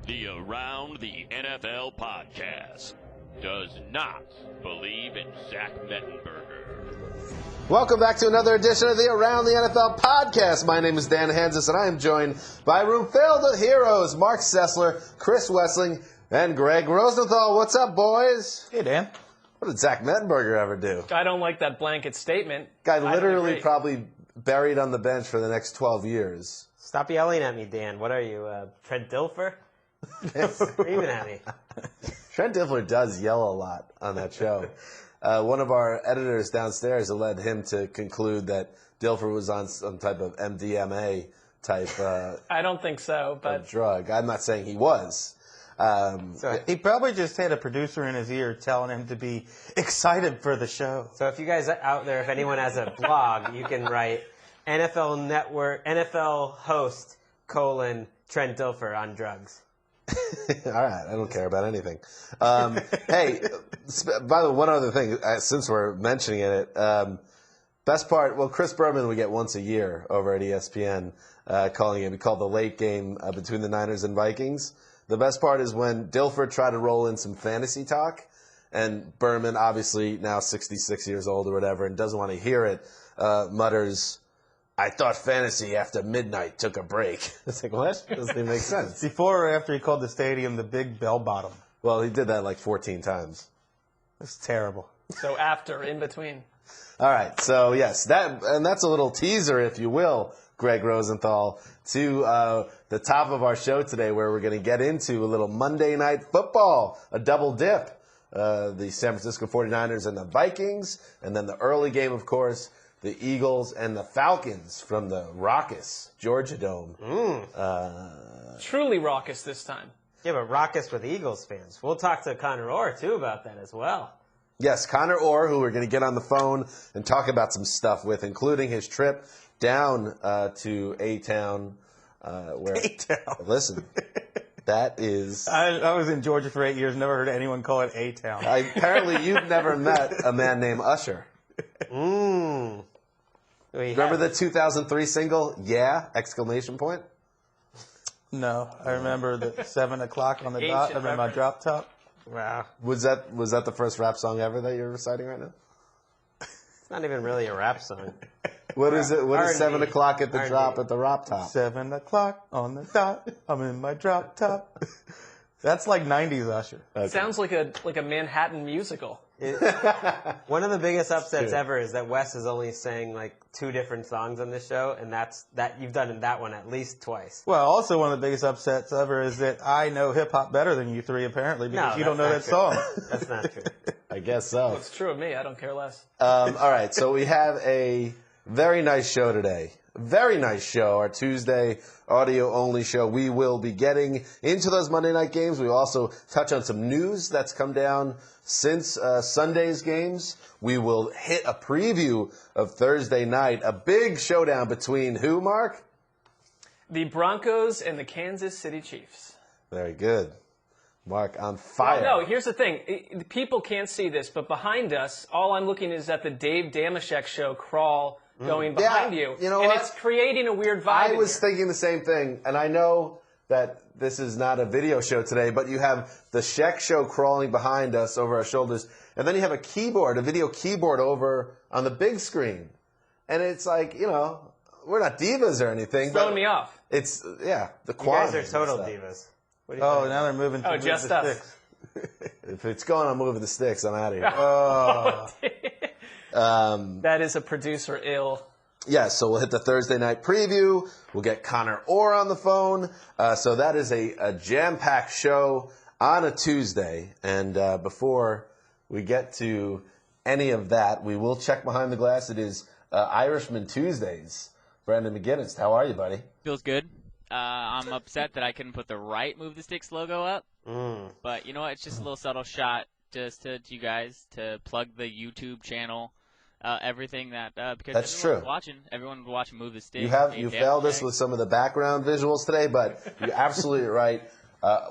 The Around the NFL podcast does not believe in Zach Mettenberger. Welcome back to another edition of the Around the NFL podcast. My name is Dan Hanzus, and I am joined by room filled with heroes, Marc Sessler, Chris Wesseling, and Gregg Rosenthal. What's up, boys? Hey, Dan. What did Zach Mettenberger ever do? I don't like that blanket statement. Guy literally probably buried on the bench for the next 12 years. Stop yelling at me, Dan. What are you, Trent Dilfer? Screaming at me. Trent Dilfer does yell a lot on that show. One of our editors downstairs led him to conclude that Dilfer was on some type of MDMA type I don't think so, but drug. I'm not saying he was. So he probably just had a producer in his ear telling him to be excited for the show. So if you guys out there, if anyone has a blog, you can write NFL Network, NFL host, Trent Dilfer on drugs. All right, I don't care about anything. Hey, by the way, one other thing, since we're mentioning it, best part, well, Chris Berman we get once a year over at ESPN calling it. We call the late game between the Niners and Vikings. The best part is when Dilfer tried to roll in some fantasy talk, and Berman, obviously now 66 years old or whatever, and doesn't want to hear it, mutters, "I thought fantasy after midnight took a break." It's like, what? Doesn't even make sense. Before or after he called the stadium the Big Bell Bottom? Well, he did that like 14 times. That's terrible. so after, in between. All right, so yes, that's a little teaser, if you will, Gregg Rosenthal, to the top of our show today, where we're going to get into a little Monday Night Football, a double dip. The San Francisco 49ers and the Vikings, and then the early game, of course, the Eagles and the Falcons from the raucous Georgia Dome. Truly raucous this time. Yeah, but raucous with Eagles fans. We'll talk to Conor Orr, too, about that as well. Yes, Conor Orr, who we're going to get on the phone and talk about some stuff with, including his trip down to A-Town. A-Town. Listen, that is... I was in Georgia for 8 years, never heard anyone call it A-Town. Apparently, you've never met a man named Usher. Remember the 2003 single, Yeah! Exclamation point? No, I remember the 7 o'clock on the dot. I remember my drop top. Wow. Was that the first rap song ever that you're reciting right now? It's not even really a rap song. What is it? What is 7 o'clock at the R&B. drop at the drop top? 7 o'clock on the dot. I'm in my drop top. That's like 90s Usher. Okay. Sounds like a Manhattan musical. One of the biggest upsets ever is that Wes has only sang like 2 different songs on this show, and that you've done that one at least twice. Well, also one of the biggest upsets ever is that I know hip hop better than you 3 apparently because you don't know that song. That's not true. I guess so. Well, it's true of me. I don't care less. All right, so we have a very nice show today. Very nice show, our Tuesday audio-only show. We will be getting into those Monday night games. We will also touch on some news that's come down since Sunday's games. We will hit a preview of Thursday night, a big showdown between who, Mark? The Broncos and the Kansas City Chiefs. Very good. Mark, on fire. Well, no, here's the thing. People can't see this, but behind us, all I'm looking is at the Dave Damashek show crawl going behind you. You know and what? It's creating a weird vibe. I was thinking the same thing, and I know that this is not a video show today, but you have the Sheck show crawling behind us over our shoulders, and then you have a video keyboard over on the big screen. And it's like, we're not divas or anything. Throwing me off. It's, the quality. You guys are total divas. Now they're moving to just the us. sticks. If it's going on moving the sticks, I'm out of here. That is a producer ill. Yeah, so we'll hit the Thursday night preview. We'll get Conor Orr on the phone. So that is a jam-packed show on a Tuesday. And before we get to any of that, we will check behind the glass. It is Irishman Tuesdays. Brandon McGinnis, how are you, buddy? Feels good. I'm upset that I couldn't put the right Move the Sticks logo up. But you know what? It's just a little subtle shot just to you guys to plug the YouTube channel. Everything that because that's true. Everyone watching Move the Sticks. You failed us with some of the background visuals today, but you're absolutely right.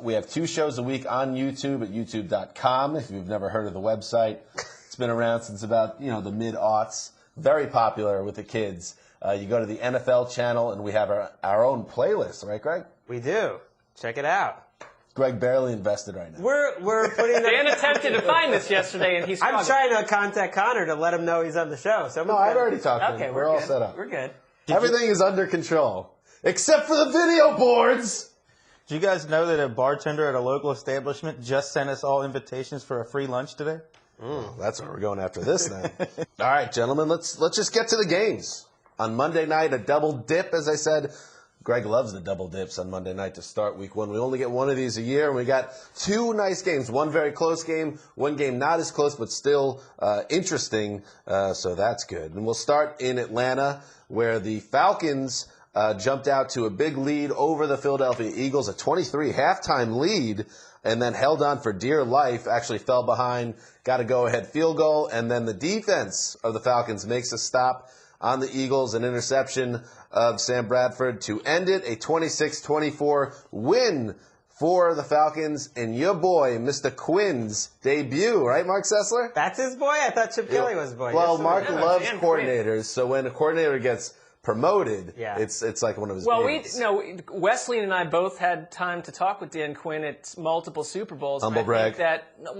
We have 2 shows a week on YouTube at youtube.com. If you've never heard of the website, it's been around since about the mid-aughts. Very popular with the kids. You go to the NFL channel, and we have our own playlist, right, Greg? We do. Check it out. Greg barely invested right now. We're putting Dan attempted to find this yesterday, and he's. I'm trying to contact Conor to let him know he's on the show. So I've already talked to him. Okay, We're all set up. We're good. Everything is under control. Except for the video boards! Do you guys know that a bartender at a local establishment just sent us all invitations for a free lunch today? That's where we're going after this now. All right, gentlemen, let's just get to the games. On Monday night, a double dip, as I said. Greg loves the double dips on Monday night to start week one. We only get one of these a year, and we got two nice games. One very close game, one game not as close, but still interesting, so that's good. And we'll start in Atlanta, where the Falcons jumped out to a big lead over the Philadelphia Eagles, a 23 halftime lead, and then held on for dear life, actually fell behind, got a go-ahead field goal, and then the defense of the Falcons makes a stop on the Eagles, an interception of Sam Bradford to end it, a 26-24 win for the Falcons, and your boy, Mr. Quinn's debut, right, Marc Sessler? That's his boy? I thought Chip Kelly was his boy. Well, Yes, Mark sir. loves coordinators, so when a coordinator gets promoted, it's like one of his babies. Wesleyan and I both had time to talk with Dan Quinn at multiple Super Bowls. Humble brag.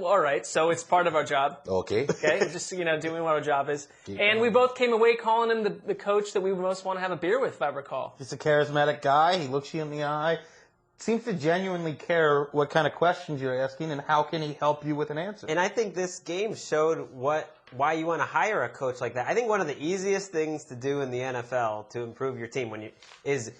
All right, so it's part of our job. Okay. Okay, just doing what our job is. And we both came away calling him the coach that we would most want to have a beer with, if I recall. He's a charismatic guy. He looks you in the eye. Seems to genuinely care what kind of questions you're asking and how can he help you with an answer. And I think this game showed why you want to hire a coach like that. I think one of the easiest things to do in the NFL to improve your team is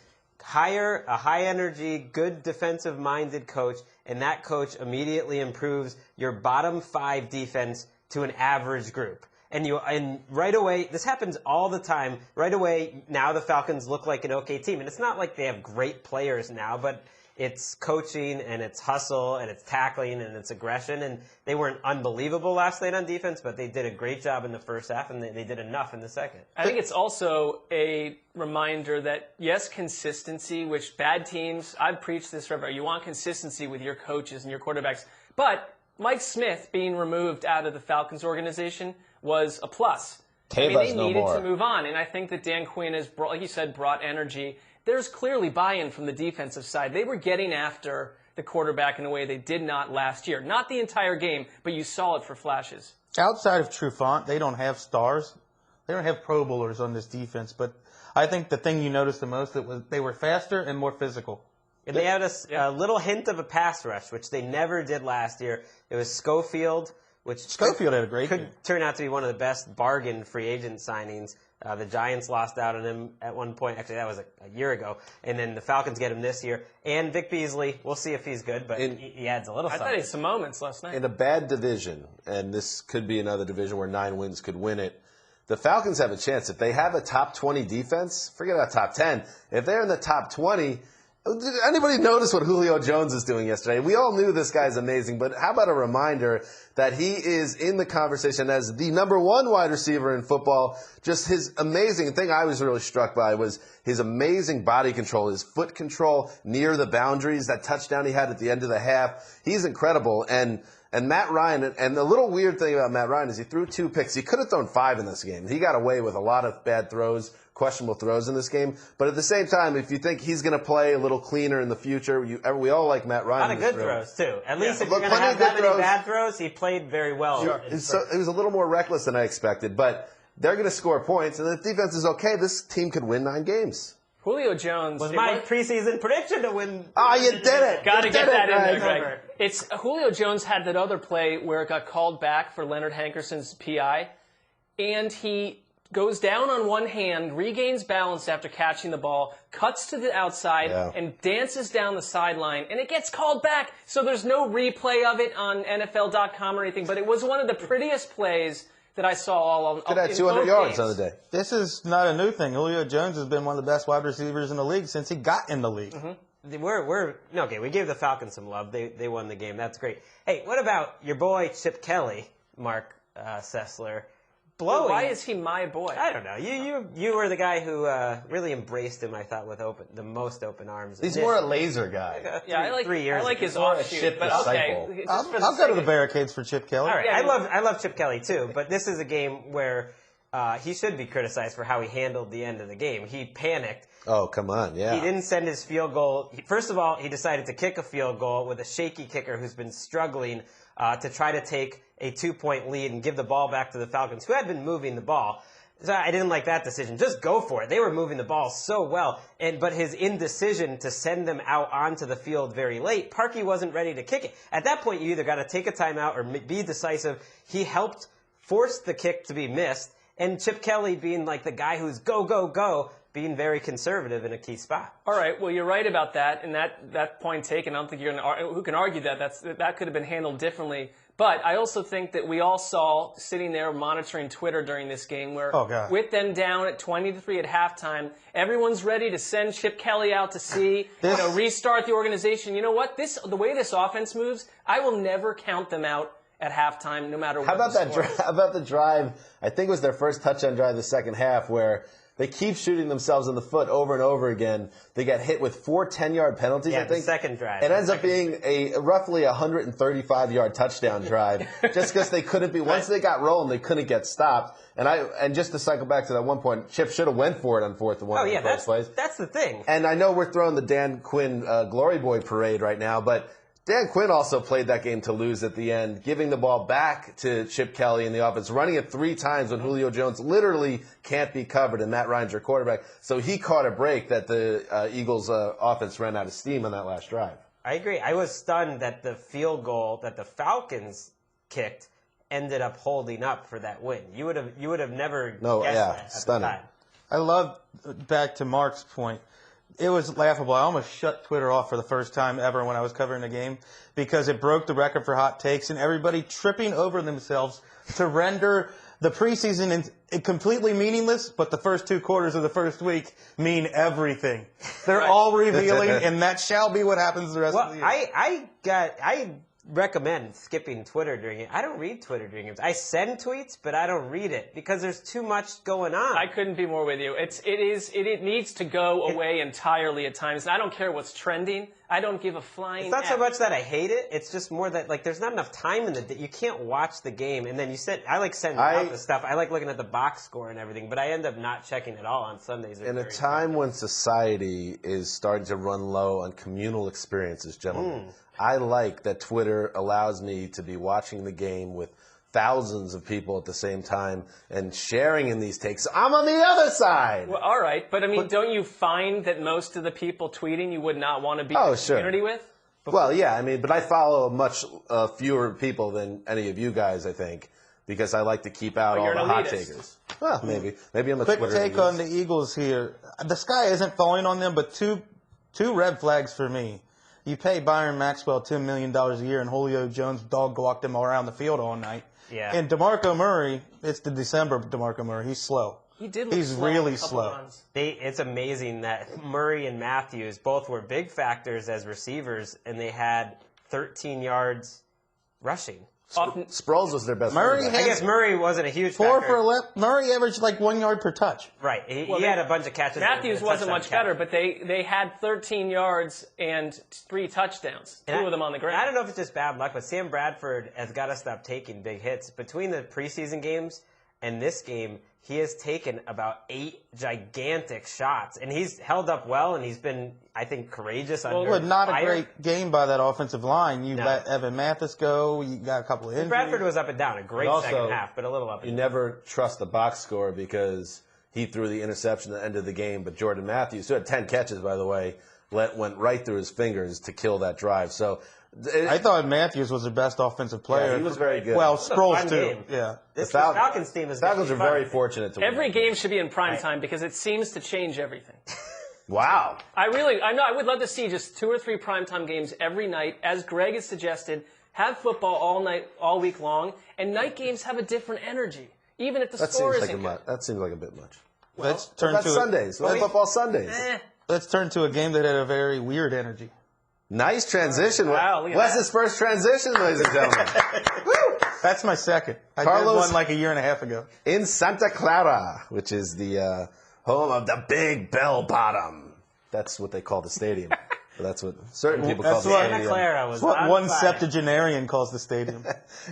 hire a high-energy, good defensive-minded coach, and that coach immediately improves your bottom five defense to an average group. And right away, this happens all the time. Right away, now the Falcons look like an okay team. And it's not like they have great players now, but it's coaching, and it's hustle, and it's tackling, and it's aggression. And they weren't unbelievable last night on defense, but they did a great job in the first half, and they did enough in the second. I think it's also a reminder that, yes, consistency, which bad teams, I've preached this forever, you want consistency with your coaches and your quarterbacks. But Mike Smith being removed out of the Falcons organization was a plus. They needed to move on, and I think that Dan Quinn has, like you said, brought energy. There's clearly buy-in from the defensive side. They were getting after the quarterback in a way they did not last year. Not the entire game, but you saw it for flashes. Outside of Trufant, they don't have stars. They don't have Pro Bowlers on this defense, but I think the thing you noticed the most was they were faster and more physical. And they had a little hint of a pass rush, which they never did last year. It was Schofield, which Schofield had a great game. Could turn out to be one of the best bargain free agent signings. The Giants lost out on him at one point. Actually, that was a year ago. And then the Falcons get him this year. And Vic Beasley, we'll see if he's good, but he adds a little something. I thought he had some moments last night. In a bad division, and this could be another division where 9 wins could win it, the Falcons have a chance. If they have a top 20 defense, forget about top 10. If they're in the top 20, did anybody notice what Julio Jones is doing yesterday? We all knew this guy's amazing, but how about a reminder that he is in the conversation as the number 1 wide receiver in football. Just his amazing thing I was really struck by was his amazing body control, his foot control near the boundaries, that touchdown he had at the end of the half. He's incredible. And Matt Ryan, and the little weird thing about Matt Ryan is he threw 2 picks. He could have thrown 5 in this game. He got away with a lot of bad throws, questionable throws in this game. But at the same time, if you think he's going to play a little cleaner in the future, we all like Matt Ryan. A lot of good throws, too. At least if you're going to have that many bad throws, he played very well. Sure. It was a little more reckless than I expected, but they're going to score points, and if the defense is okay, this team could win 9 games. Julio Jones was my preseason prediction to win. Oh, you did it! Got to get that in there, Greg. Julio Jones had that other play where it got called back for Leonard Hankerson's PI, and he goes down on one hand, regains balance after catching the ball, cuts to the outside, and dances down the sideline, and it gets called back. So there's no replay of it on NFL.com or anything, but it was one of the prettiest plays that I saw all on. Could have 200 yards on the day. This is not a new thing. Julio Jones has been one of the best wide receivers in the league since he got in the league. Mm-hmm. Okay, we gave the Falcons some love. They won the game. That's great. Hey, what about your boy Chip Kelly, Marc Sessler? Blowing. Why is he my boy? I don't know. You were the guy who really embraced him, I thought, with the most open arms. He's more a laser guy. I like 3 years. I like his offshoot, but okay. I'll go to the barricades for Chip Kelly. All right, I love Chip Kelly too, but this is a game where he should be criticized for how he handled the end of the game. He panicked. Oh, come on, yeah. He didn't send his field goal. First of all, he decided to kick a field goal with a shaky kicker who's been struggling to try to take a 2-point lead and give the ball back to the Falcons, who had been moving the ball. So I didn't like that decision. Just go for it. They were moving the ball so well. But his indecision to send them out onto the field very late, Parkey wasn't ready to kick it. At that point, you either got to take a timeout or be decisive. He helped force the kick to be missed. And Chip Kelly being like the guy who's go, go, go, being very conservative in a key spot. All right, well, you're right about that, and that point taken. I don't think who can argue that that could have been handled differently. But I also think that we all saw sitting there monitoring Twitter during this game where with them down at 20-3 at halftime, everyone's ready to send Chip Kelly out to sea, restart the organization. You know what? The way this offense moves, I will never count them out at halftime, no matter what. How about the drive? I think it was their first touchdown drive the second half, where they keep shooting themselves in the foot over and over again. They got hit with 4 10-yard penalties, I think. The second drive. It ends up being a roughly 135-yard touchdown drive, just because they couldn't be. Once they got rolling, they couldn't get stopped. And just to cycle back to that one point, Chip should have went for it on 4th and 1 in the first place. That's the thing. And I know we're throwing the Dan Quinn Glory Boy parade right now, but Dan Quinn also played that game to lose at the end, giving the ball back to Chip Kelly in the offense, running it 3 times when Julio Jones literally can't be covered, and Matt Ryan's your quarterback. So he caught a break that the Eagles' offense ran out of steam on that last drive. I agree. I was stunned that the field goal that the Falcons kicked ended up holding up for that win. You would have never guessed that at stunning. the time. I love, back to Mark's point, it was laughable. I almost shut Twitter off for the first time ever when I was covering the game because it broke the record for hot takes and everybody tripping over themselves to render the preseason completely meaningless, but the first 2 quarters of the first week mean everything. They're all revealing, and that shall be what happens the rest of the year. I recommend skipping Twitter during it. I don't read Twitter during games. I send tweets, but I don't read it because there's too much going on. I couldn't be more with you. It needs to go away entirely at times. I don't care what's trending. I don't give a flying It's not F. so much that I hate it. It's just more that there's not enough time in the day. You can't watch the game and then I like sending out the stuff. I like looking at the box score and everything, but I end up not checking it all on Sundays. In a time when society is starting to run low on communal experiences, gentlemen, I like that Twitter allows me to be watching the game with thousands of people at the same time and sharing in these takes. I'm on the other side. Well, all right, but don't you find that most of the people tweeting you would not want to be in the community with? Well, yeah, but I follow much fewer people than any of you guys, I think, because I like to keep out all the hot takers. Well, maybe I'm a quick Twitter take elitist. on the Eagles here. The sky isn't falling on them, but two red flags for me. You pay Byron Maxwell $10 million a year, and Julio Jones dog-walked him around the field all night. Yeah. And DeMarco Murray, it's the December DeMarco Murray. He's slow. He's really slow. It's amazing that Murray and Matthews both were big factors as receivers, and they had 13 yards rushing. Sproles was their best Murray. running I back. guess Murray wasn't a huge 4 factor. for 11. Murray averaged 1 yard per touch. Right. He had a bunch of catches. Matthews wasn't much better, but they had 13 yards and 3 touchdowns. 2 of them on the ground. I don't know if it's just bad luck, but Sam Bradford has got to stop taking big hits. Between the preseason games and this game, he has taken about 8 gigantic shots, and he's held up well, and he's been, I think, courageous under Well, not fire. a great game by that offensive line. You let Evan Mathis go. You got a couple of injuries. Bradford was up and down. A great second half, but a little up and You down. never trust the box score because he threw the interception at the end of the game, but Jordan Matthews, who had 10 catches, by the way, went right through his fingers to kill that drive. So I thought Matthews was their best offensive player. Yeah, he was very good. Well, Sproles too. Game. Yeah. This Falcons team is Falcons are fun. very fortunate to win. Every game should be in prime time because it seems to change everything. Wow. I would love to see just 2 or 3 primetime games every night, as Greg has suggested. Have football all night, all week long, and night games have a different energy, even if the score isn't good. That seems like a bit much. Let's turn That's to Sundays. Football Sundays. Let's turn to a game that had a very weird energy. Nice transition. Wow, look at Wes's first transition, ladies and gentlemen. Woo! That's my second. I Carlos- did one a year and a half ago. In Santa Clara, which is the home of the Big Bell Bottom. That's what they call the stadium. That's what certain people That's call the what- stadium. Santa Clara was That's what on one fire. septuagenarian calls the stadium.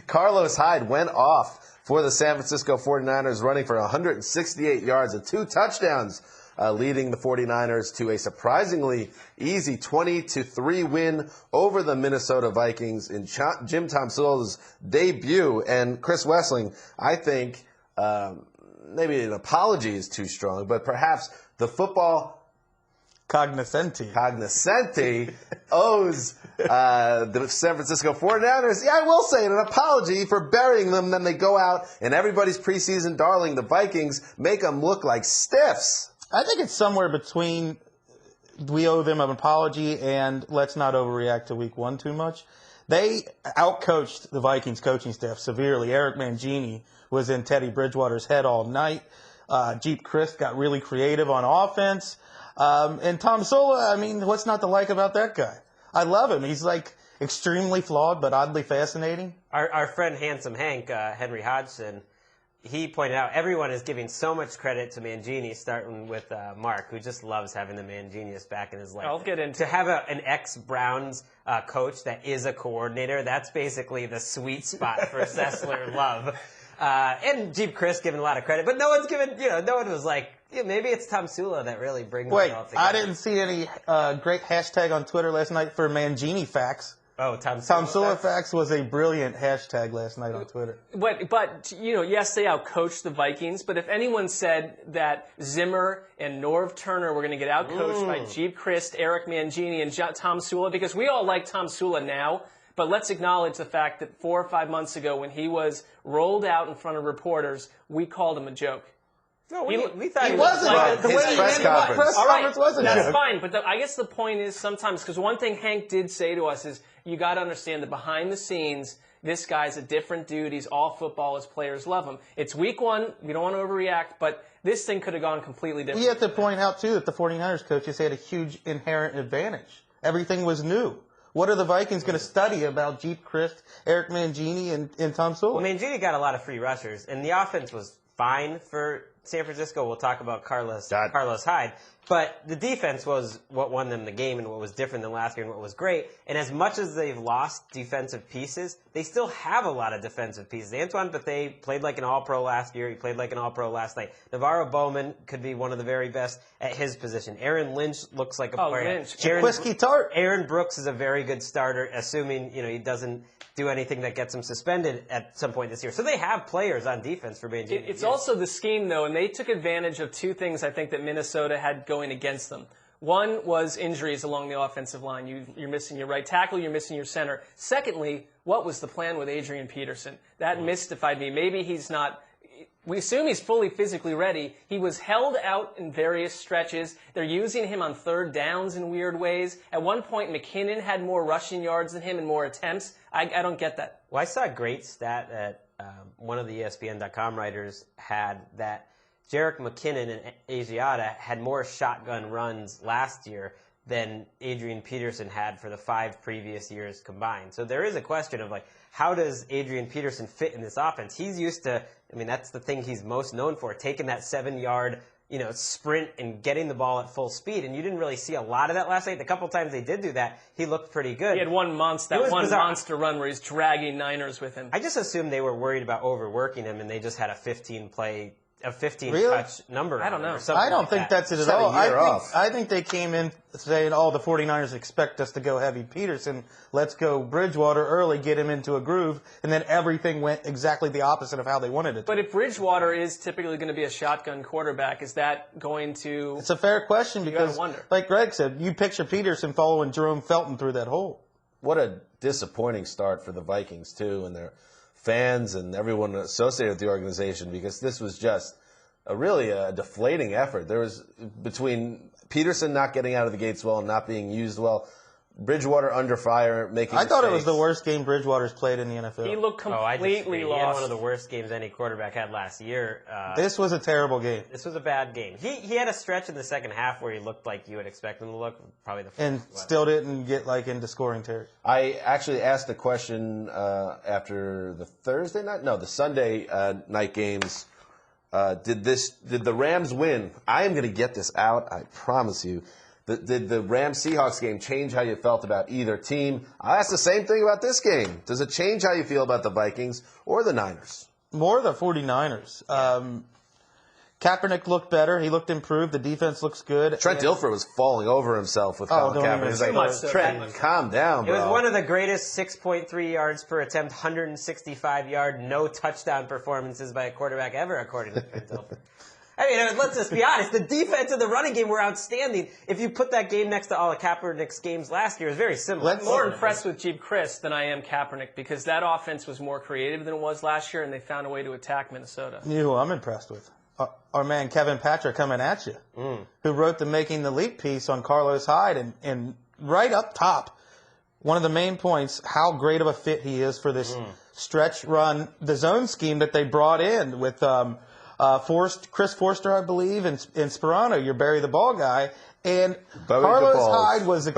Carlos Hyde went off for the San Francisco 49ers, running for 168 yards and 2 touchdowns, leading the 49ers to a surprisingly easy 20-3 win over the Minnesota Vikings in Jim Tomsula's debut. And Chris Wesseling, I think maybe an apology is too strong, but perhaps the football Cognoscenti owes the San Francisco 49ers, I will say it, an apology for burying them. Then they go out and everybody's preseason darling, the Vikings, make them look like stiffs. I think it's somewhere between we owe them an apology and let's not overreact to week 1 too much. They outcoached the Vikings coaching staff severely. Eric Mangini was in Teddy Bridgewater's head all night. Jeep Christ got really creative on offense. And Tomsula, I mean, what's not to like about that guy? I love him. He's like extremely flawed, but oddly fascinating. Our friend Handsome Hank, Henry Hodgson, he pointed out everyone is giving so much credit to Mangini, starting with Mark, who just loves having the Manginius back in his life. I'll get into to have an ex-Browns coach that is a coordinator. That's basically the sweet spot for Sessler love. And Jeep Chris given a lot of credit, but no one's given. No one was like, maybe it's Tomsula that really brings it all together. I didn't see any great hashtag on Twitter last night for Mangini facts. Oh, Tomsula facts was a brilliant hashtag last night on Twitter. But yes, they outcoached the Vikings, but if anyone said that Zimmer and Norv Turner were going to get outcoached by Jeep Christ, Eric Mangini, and Tomsula, because we all like Tomsula now, but let's acknowledge the fact that 4 or 5 months ago when he was rolled out in front of reporters, we called him a joke. No, we thought He wasn't. like The his way he press ended the conference. press All right, conference was a that's joke. fine, but I guess the point is sometimes, because one thing Hank did say to us is, you got to understand that behind the scenes, this guy's a different dude. He's all football. His players love him. It's week 1. We don't want to overreact, but this thing could have gone completely different. We have to point out, too, that the 49ers coaches had a huge inherent advantage. Everything was new. What are the Vikings going to study about Jeep Christ, Eric Mangini, and Tomsula? Well, Mangini got a lot of free rushers, and the offense was fine for San Francisco. We'll talk about Carlos Hyde. But the defense was what won them the game and what was different than last year and what was great. And as much as they've lost defensive pieces, they still have a lot of defensive pieces. Antoine Bethea played like an All-Pro last year. He played like an All-Pro last night. Navarro Bowman could be one of the very best at his position. Aaron Lynch looks like a player. Lynch. Whiskey Tart. Aaron Brooks is a very good starter, assuming he doesn't do anything that gets him suspended at some point this year. So they have players on defense for Mangini. It's also the scheme, though, and they took advantage of 2 things I think that Minnesota had going against them. One was injuries along the offensive line. You're missing your right tackle, you're missing your center. Secondly, what was the plan with Adrian Peterson? That mystified me. Maybe he's not. We assume he's fully physically ready. He was held out in various stretches. They're using him on 3rd downs in weird ways. At one point, McKinnon had more rushing yards than him and more attempts. I don't get that. Well, I saw a great stat that one of the ESPN.com writers had that Jerick McKinnon and Asiata had more shotgun runs last year than Adrian Peterson had for the 5 previous years combined. So there is a question of, how does Adrian Peterson fit in this offense? He's used to, that's the thing he's most known for, taking that 7-yard, sprint and getting the ball at full speed. And you didn't really see a lot of that last night. The couple times they did do that, he looked pretty good. He had one monster run where he's dragging Niners with him. I just assumed they were worried about overworking him and they just had a 15-play a 15 Really? touch number. I don't know. I don't think that's it at all. I think they came in saying, the 49ers expect us to go heavy Peterson. Let's go Bridgewater early, get him into a groove, and then everything went exactly the opposite of how they wanted it to. But if Bridgewater is typically going to be a shotgun quarterback, is that going to... It's a fair question because, wonder. like Greg said, you picture Peterson following Jerome Felton through that hole. What a disappointing start for the Vikings, too, and their fans and everyone associated with the organization, because this was just really a deflating effort. There was, between Peterson not getting out of the gates well and not being used well, Bridgewater under fire, making I thought it mistakes. was the worst game Bridgewater's played in the NFL. He looked completely He lost. had one of the worst games any quarterback had last year. This was a terrible game. This was a bad game. He had a stretch in the second half where he looked like you would expect him to look. Probably the first And still didn't get into scoring territory. I actually asked a question after the Sunday night games. Did the Rams win? I am going to get this out, I promise you. Did the Rams-Seahawks game change how you felt about either team? I asked the same thing about this game. Does it change how you feel about the Vikings or the Niners? More the 49ers. Kaepernick looked better. He looked improved. The defense looks good. Trent Dilfer was falling over himself with Colin Kaepernick. He's like, Trent, calm down, bro. It was one of the greatest 6.3 yards per attempt, 165-yard, no touchdown performances by a quarterback ever, according to Trent Dilfer. I mean, let's just be honest. The defense and the running game were outstanding. If you put that game next to all of Kaepernick's games last year, it was very similar. I'm more impressed with Jeep Chris than I am Kaepernick because that offense was more creative than it was last year, and they found a way to attack Minnesota. You know who I'm impressed with? Our man Kevin Patra coming at you, who wrote the Making the Leap piece on Carlos Hyde, and right up top, one of the main points, how great of a fit he is for this stretch run, the zone scheme that they brought in with Chris Forster, I believe, and Sperano, your bury the ball guy. And Carlos Hyde was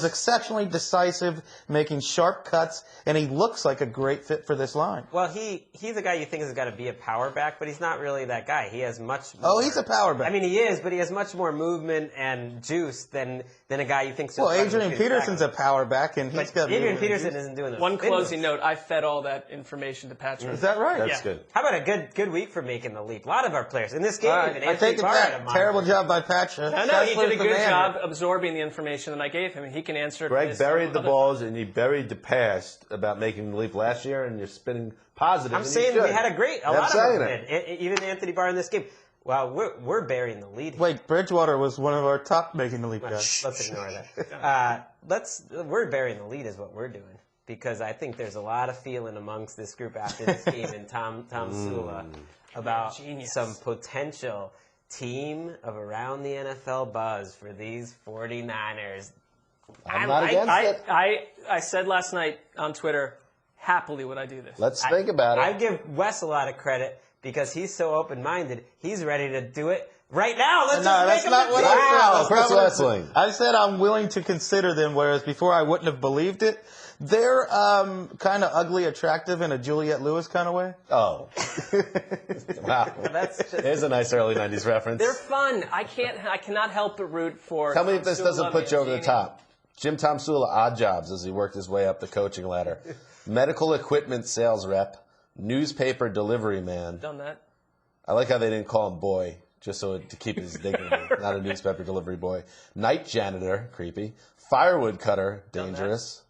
exceptionally decisive, making sharp cuts, and he looks like a great fit for this line. Well, he's a guy you think has got to be a power back, but he's not really that guy. He has much more. Oh, he's a power back. I mean, he is, but he has much more movement and juice than a guy you think's just. Well, Adrian Peterson's a power back, and he's got. Adrian Peterson isn't doing this. One closing note: I fed all that information to Patrick. Is that right? That's good. How about a good week for making the leap? A lot of our players in this game. I take it back. Terrible job by Patra. No, he did a good job absorbing the information that I gave him. He can answer. Greg buried the balls, and you buried the past about making the leap last year, and you're spinning positive. I'm saying we had a lot of them did. Even Anthony Barr in this game. Well, we're burying the lead here. Wait, Bridgewater was one of our top making the leap guys. Let's ignore that. We're burying the lead is what we're doing, because I think there's a lot of feeling amongst this group after this game and Tom Sula about some potential team of around the NFL buzz for these 49ers. I'm not against it. I said last night on Twitter, happily would I do this. Let's think about it. I give Wes a lot of credit because he's so open-minded. He's ready to do it right now. That's not what I said. Chris Wesseling. I said I'm willing to consider them, whereas before I wouldn't have believed it. They're kind of ugly, attractive in a Juliette Lewis kind of way. Oh. Wow. There's a nice early 90s reference. They're fun. I cannot help but root for. Tell me if this doesn't put you over the top. Jim Tom Sula, odd jobs as he worked his way up the coaching ladder. Medical equipment sales rep. Newspaper delivery man. Done that. I like how they didn't call him boy, just so to keep his dignity. Not a newspaper delivery boy. Night janitor, creepy. Firewood cutter, dangerous.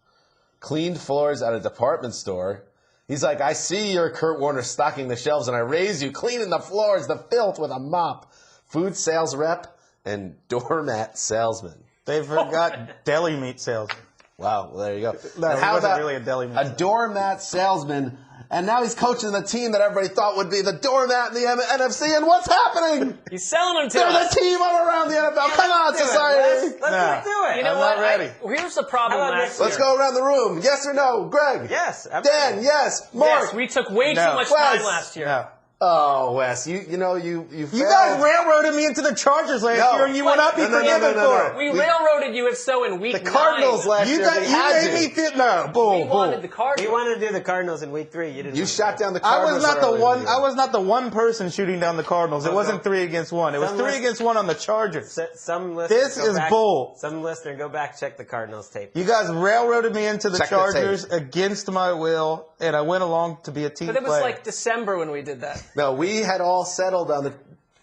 Cleaned floors at a department store. He's like, I see you're Kurt Warner stocking the shelves, and I raise you cleaning the floors, the filth with a mop. Food sales rep and doormat salesman. They forgot deli meat salesman. Wow, well, there you go. No, he wasn't really a deli meat. A doormat salesman, and now he's coaching the team that everybody thought would be the doormat in the NFC, and what's happening? He's selling them to They're us. the team all around the NFL. Come on, society. Let's do it. You know I'm what? not ready. Here's the problem last year. Let's go around the room. Yes or no? Greg? Yes. Dan? Yes. Mark? Yes, we took way too much Wes. time last year. No. Oh, Wes, you You guys railroaded me into the Chargers last year, and you would not be forgiven for it. We railroaded you if so in week 9. The Cardinals last year. You made me fit. No, boom, We wanted the Cardinals. We wanted to do the Cardinals in week 3. You didn't. You shot down the I Cardinals. was not the one person shooting down the Cardinals. It wasn't 3 against 1. It was 3 against 1 on the Chargers. This is bull. Some listener, go back, check the Cardinals tape. You guys railroaded me into the Check the Chargers against my will, and I went along to be a team player. But it was like December when we did that. No, we had all settled on the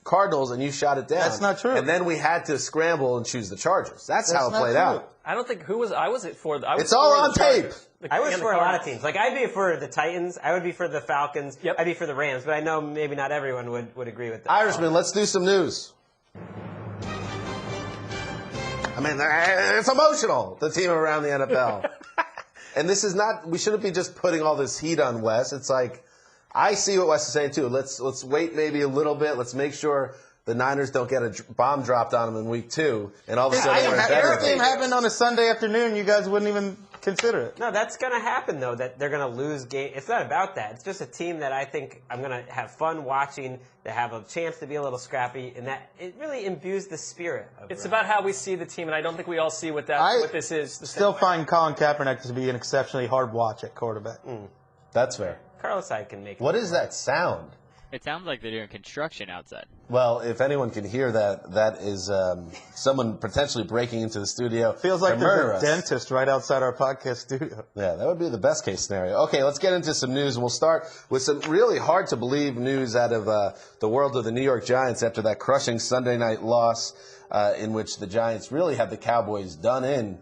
Cardinals, and you shot it down. That's not true. And then we had to scramble and choose the Chargers. That's how it played out. I don't think I was it for. It's all on tape. I was for a lot of teams. Like, I'd be for the Titans. I would be for the Falcons. Yep. I'd be for the Rams. But I know maybe not everyone would agree with that. Irishman, let's do some news. I mean, it's emotional, the team around the NFL. And this is not, we shouldn't be just putting all this heat on Wes. It's like, I see what Wes is saying too. Let's wait maybe a little bit. Let's make sure the Niners don't get a bomb dropped on them in week 2, and all of a sudden we're in better. Everything happened on a Sunday afternoon. You guys wouldn't even consider it. No, that's going to happen, though, that they're going to lose game. It's not about that. It's just a team that I think I'm going to have fun watching, to have a chance to be a little scrappy, and that it really imbues the spirit of it. It's about how we see the team, and I don't think we all see what this is. Still find Colin Kaepernick to be an exceptionally hard watch at quarterback. That's fair. Carlos Hyde can make it. What is that sound? It sounds like they're doing construction outside. Well, if anyone can hear that, that is someone potentially breaking into the studio. Feels like there's a dentist right outside our podcast studio. Yeah, that would be the best case scenario. Okay, let's get into some news, and we'll start with some really hard to believe news out of the world of the New York Giants after that crushing Sunday night loss in which the Giants really had the Cowboys done in.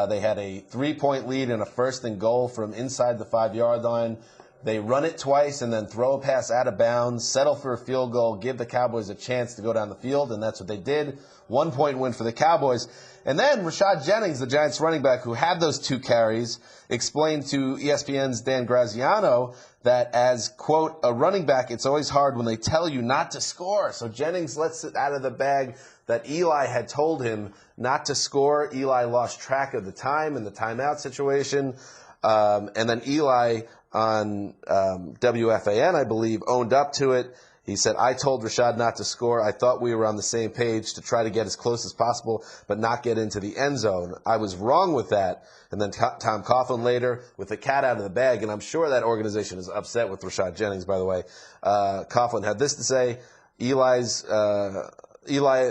They had a 3-point lead and a 1st and goal from inside the 5-yard line. They run it twice and then throw a pass out of bounds, settle for a field goal, give the Cowboys a chance to go down the field, and that's what they did. 1-point win for the Cowboys. And then Rashad Jennings, the Giants running back who had those 2 carries, explained to ESPN's Dan Graziano that as, quote, a running back, it's always hard when they tell you not to score. So Jennings lets it out of the bag that Eli had told him not to score. Eli lost track of the time in the timeout situation. And then Eli on WFAN, I believe, owned up to it. He said, I told Rashad not to score. I thought we were on the same page to try to get as close as possible, but not get into the end zone. I was wrong with that. And then Tom Coughlin later with the cat out of the bag, and I'm sure that organization is upset with Rashad Jennings, by the way. Coughlin had this to say, Eli,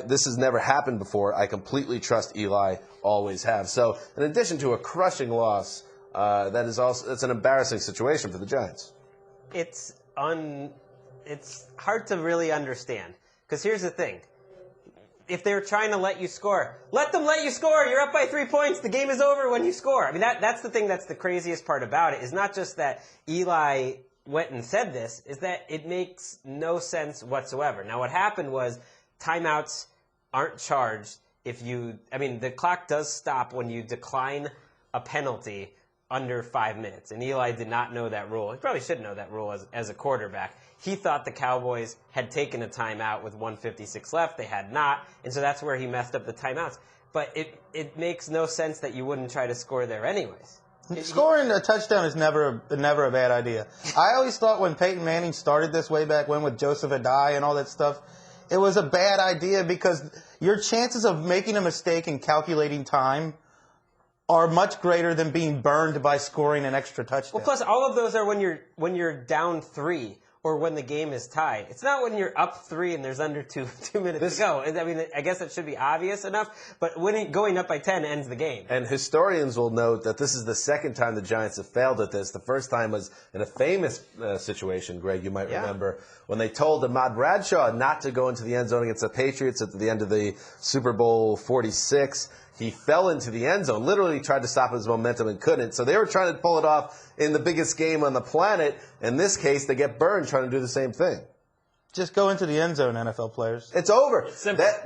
this has never happened before. I completely trust Eli, always have. So in addition to a crushing loss, that's an embarrassing situation for the Giants. It's hard to really understand. Because here's the thing. If they're trying to let you score, let them let you score. You're up by 3 points. The game is over when you score. I mean, that's the thing that's the craziest part about it, is not just that Eli went and said this, is that it makes no sense whatsoever. Now, what happened was timeouts aren't charged the clock does stop when you decline a penalty under 5 minutes. And Eli did not know that rule. He probably should know that rule as a quarterback. He thought the Cowboys had taken a timeout with 1:56 left. They had not. And so that's where he messed up the timeouts. But it makes no sense that you wouldn't try to score there anyways. Scoring a touchdown is never a bad idea. I always thought when Peyton Manning started this way back when with Joseph Adai and all that stuff, it was a bad idea because your chances of making a mistake and calculating time are much greater than being burned by scoring an extra touchdown. Well, plus all of those are when you're down 3 or when the game is tied. It's not when you're up 3 and there's under 2 minutes to go. I mean, I guess it should be obvious enough, but going up by 10 ends the game. And historians will note that this is the second time the Giants have failed at this. The first time was in a famous situation, Greg, you might remember, when they told Ahmad Bradshaw not to go into the end zone against the Patriots at the end of the Super Bowl 46. He fell into the end zone, literally tried to stop his momentum and couldn't. So they were trying to pull it off in the biggest game on the planet. In this case, they get burned trying to do the same thing. Just go into the end zone, NFL players. It's over.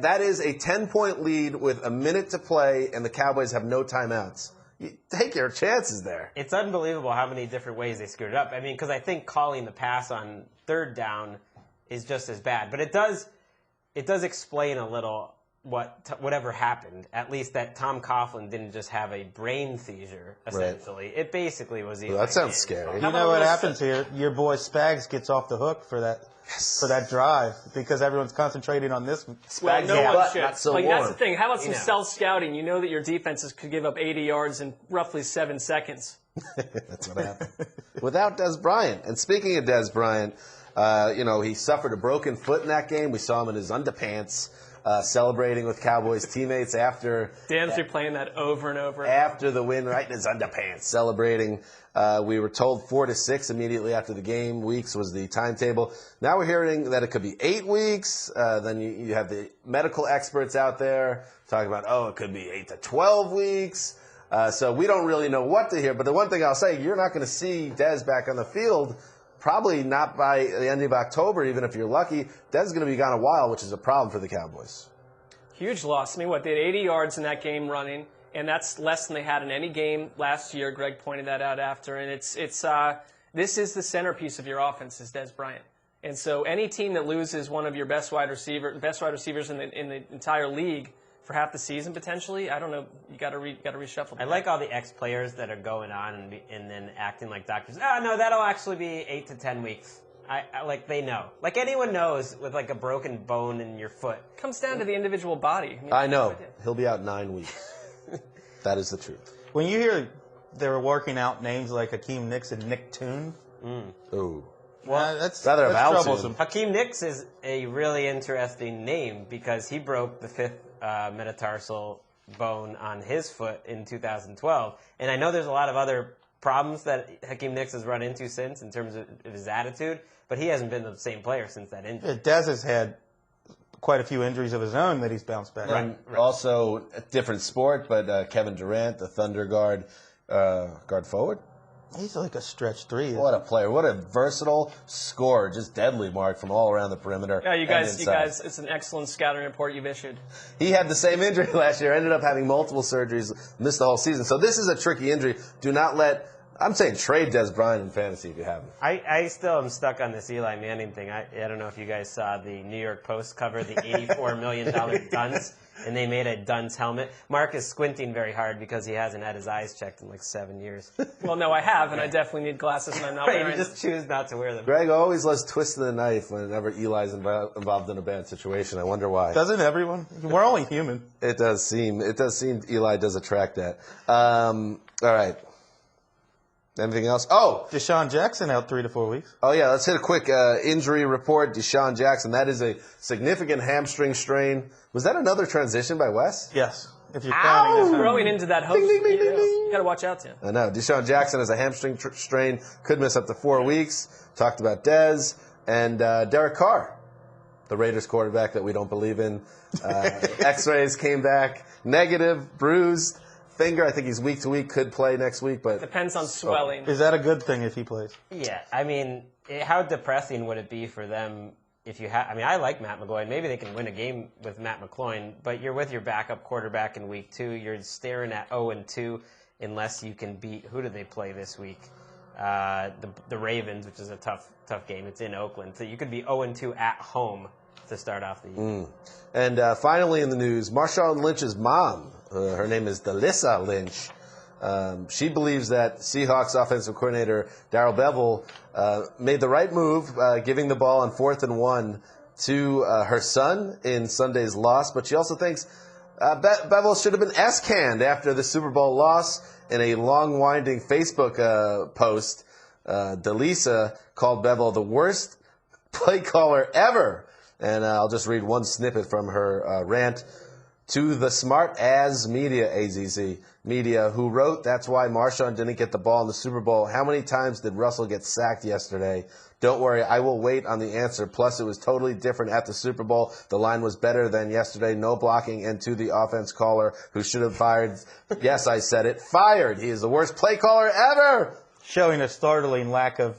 That is a 10-point lead with a minute to play, and the Cowboys have no timeouts. You take your chances there. It's unbelievable how many different ways they screwed it up. I mean, because I think calling the pass on 3rd down is just as bad. But it does explain a little whatever happened, at least that Tom Coughlin didn't just have a brain seizure, essentially. Right. It basically was Eli. Well, that sounds scary. You know what happens here? Your boy Spags gets off the hook for that drive because everyone's concentrating on this. Well, no one should. So that's the thing. How about some stealth-scouting? You know that your defenses could give up 80 yards in roughly 7 seconds. That's what happened. Without Des Bryant. And speaking of Des Bryant, he suffered a broken foot in that game. We saw him in his underpants. Celebrating with Cowboys teammates after... Dan's replaying that over and over. After the win, right in his underpants, celebrating. We were told 4 to 6 immediately after the game. Weeks was the timetable. Now we're hearing that it could be 8 weeks. Then you have the medical experts out there talking about, it could be 8 to 12 weeks. So we don't really know what to hear. But the one thing I'll say, you're not going to see Dez back on the field. Probably not by the end of October, even if you're lucky. Dez is going to be gone a while, which is a problem for the Cowboys. Huge loss. I mean, they had 80 yards in that game running, and that's less than they had in any game last year. Greg pointed that out after, and this is the centerpiece of your offense is Dez Bryant. And so any team that loses one of your best wide recievers in the entire league for half the season potentially, I don't know. You got to reshuffle. I like all the ex-players that are going on and then acting like doctors. No, that'll actually be 8 to 10 weeks. They know. Like anyone knows with like a broken bone in your foot. It comes down to the individual body. I know. He'll be out 9 weeks. That is the truth. When you hear they were working out names like Hakeem Nicks and Nick Toon, Ooh. That's rather troublesome. Hakeem Nicks is a really interesting name because he broke the 5th metatarsal bone on his foot in 2012. And I know there's a lot of other problems that Hakeem Nicks has run into since in terms of his attitude, but he hasn't been the same player since that injury. Dez has had quite a few injuries of his own that he's bounced back. Right. Also, a different sport, but Kevin Durant, the Thunder guard forward. He's like a stretch 3. What a player. What a versatile scorer. Just deadly, Mark, from all around the perimeter. Yeah, you guys, it's an excellent scouting report you've issued. He had the same injury last year, ended up having multiple surgeries, missed the whole season. So this is a tricky injury. Do not I'm saying trade Des Bryant in fantasy if you haven't. I still am stuck on this Eli Manning thing. I don't know if you guys saw the New York Post cover the $84 million Duns, and they made a Duns helmet. Mark is squinting very hard because he hasn't had his eyes checked in like 7 years. Well, no, I have, and I definitely need glasses, and I'm not wearing You just choose not to wear them. Greg always loves twisting the knife whenever Eli's involved in a bad situation. I wonder why. Doesn't everyone? We're only human. It does seem Eli does attract that. All right. Anything else? Oh, Deshaun Jackson out 3 to 4 weeks. Oh, yeah. Let's hit a quick injury report. Deshaun Jackson, that is a significant hamstring strain. Was that another transition by Wes? Yes. If you're counting Growing into that host, you got to watch out, Tim. I know. Deshaun Jackson has a hamstring strain, could miss up to 4 weeks. Talked about Dez and Derek Carr, the Raiders quarterback that we don't believe in. X-rays came back negative, bruised. Finger, I think he's week to week, could play next week, but depends on swelling. Is that a good thing if he plays? Yeah, I mean, how depressing would it be for them if you have? I mean, I like Matt McGloin. Maybe they can win a game with Matt McGloin, but you're with your backup quarterback in week 2. You're staring at 0-2 unless you can beat. Who do they play this week? The Ravens, which is a tough game. It's in Oakland, so you could be 0-2 at home to start off the year. And finally in the news, Marshawn Lynch's mom. Her name is Delissa Lynch. She believes that Seahawks offensive coordinator Darrell Bevell made the right move, giving the ball on 4th and 1 to her son in Sunday's loss. But she also thinks Bevell should have been S-canned after the Super Bowl loss. In a long, winding Facebook post, Delissa called Bevell the worst play caller ever. And I'll just read one snippet from her rant. To the smart as media, AZZ media, who wrote, that's why Marshawn didn't get the ball in the Super Bowl. How many times did Russell get sacked yesterday? Don't worry, I will wait on the answer. Plus, it was totally different at the Super Bowl. The line was better than yesterday. No blocking. And to the offense caller who should have fired, yes, I said it, fired. He is the worst play caller ever. Showing a startling lack of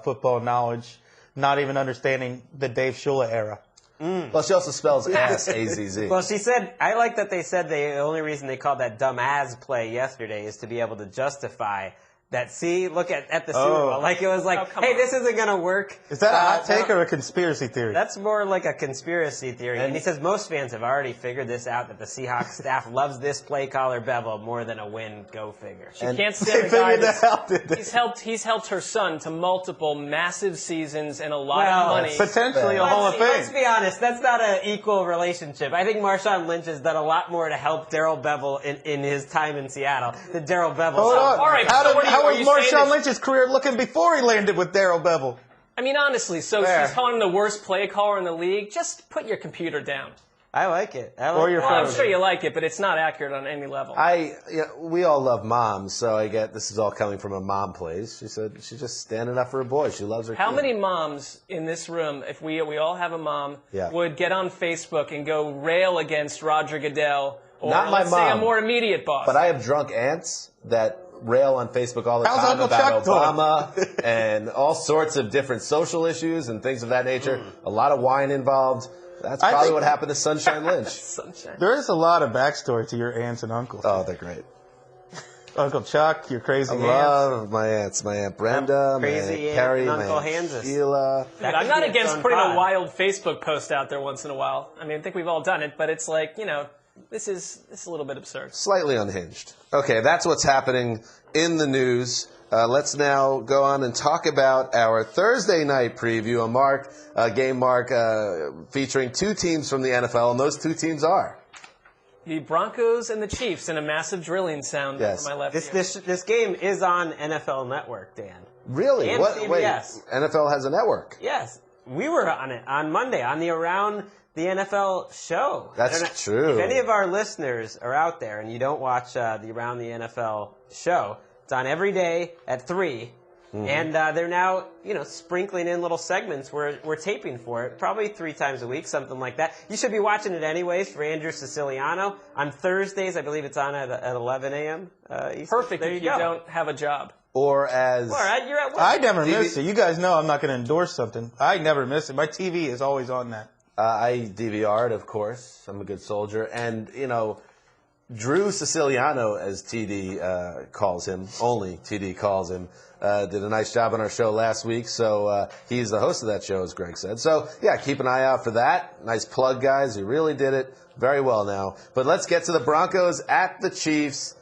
football knowledge, not even understanding the Dave Shula era. Well, she also spells ass, A-Z-Z. Well, she said, I like that they said the only reason they called that dumb as play yesterday is to be able to justify that, see, look at the Super Bowl. Like, it was like, hey, this isn't going to work. Is that a hot take or a conspiracy theory? That's more like a conspiracy theory. And he says most fans have already figured this out, that the Seahawks staff loves this play caller Bevell more than a win. Go figure. She can't stand a guy that's, he's helped her son to multiple massive seasons and a lot of money. Potentially a Hall of Fame. Let's be honest, that's not an equal relationship. I think Marshawn Lynch has done a lot more to help Darrell Bevell in his time in Seattle than Darrell Bevell. Hold on. All right, How was Marshawn Lynch's career looking before he landed with Darrell Bevell? I mean, honestly, so she's calling him the worst play caller in the league. Just put your computer down. I like it. Or your phone. I'm sure you like it, but it's not accurate on any level. We all love moms, so I get this is all coming from a mom place. She said she's just standing up for her boy. She loves her How kid. many moms in this room, if we all have a mom, would get on Facebook and go rail against Roger Goodell or, Not my let's say, a mom, more immediate boss? But I have drunk aunts that rail on Facebook all the How's time Uncle about Chuck doing? Obama and all sorts of different social issues and things of that nature. A lot of wine involved. That's probably what happened to Sunshine Lynch. Sunshine. There is a lot of backstory to your aunts and uncles. Oh, they're great. Uncle Chuck, your crazy I aunts. love my aunts. My Aunt Brenda, my Crazy Aunt aunt Carrie, and my Uncle Aunt Hanzus. Sheila. Dude, I'm not against putting a wild Facebook post out there once in a while. I mean, I think we've all done it, but it's like, this is a little bit absurd. Slightly unhinged. Okay, that's what's happening in the news. Let's now go on and talk about our Thursday night preview, a game, Mark, featuring two teams from the NFL, and those two teams are The Broncos and the Chiefs, and a massive drilling sound Yes. from my left ear. This game is on NFL Network, Dan. Really? And Wait, CBS. NFL has a network. Yes, we were on it on Monday on the Around the NFL show. That's true. If any of our listeners are out there and you don't watch the Around the NFL show, it's on every day at 3. And they're now, sprinkling in little segments. We're taping for it, probably 3 times a week, something like that. You should be watching it anyways for Andrew Siciliano. On Thursdays, I believe it's on at 11 a.m. Eastern. Perfect There if you you go. don't have a job. Or as... All right, you're at work. I never miss it. You guys know I'm not going to endorse something. I never miss it. My TV is always on that. I DVR'd, of course. I'm a good soldier. And, Drew Siciliano, as TD calls him, only TD calls him, did a nice job on our show last week. So he's the host of that show, as Greg said. So, yeah, keep an eye out for that. Nice plug, guys. You really did it very well now. But let's get to the Broncos at the Chiefs.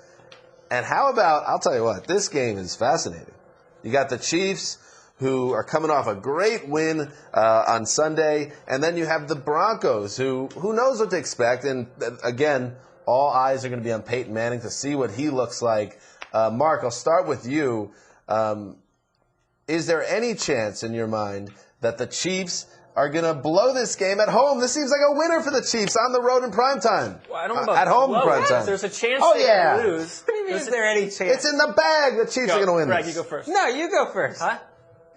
And how about, I'll tell you what, this game is fascinating. You got the Chiefs, who are coming off a great win on Sunday. And then you have the Broncos, who knows what to expect. And, again, all eyes are going to be on Peyton Manning to see what he looks like. Mark, I'll start with you. Is there any chance in your mind that the Chiefs are going to blow this game at home? This seems like a winner for the Chiefs on the road in primetime. Well, I don't know about at home in blow. primetime. There's a chance Oh, they yeah. could lose. Is there any chance? It's in the bag. The Chiefs are going to win Greg, this. you go first. No, you go first. Huh?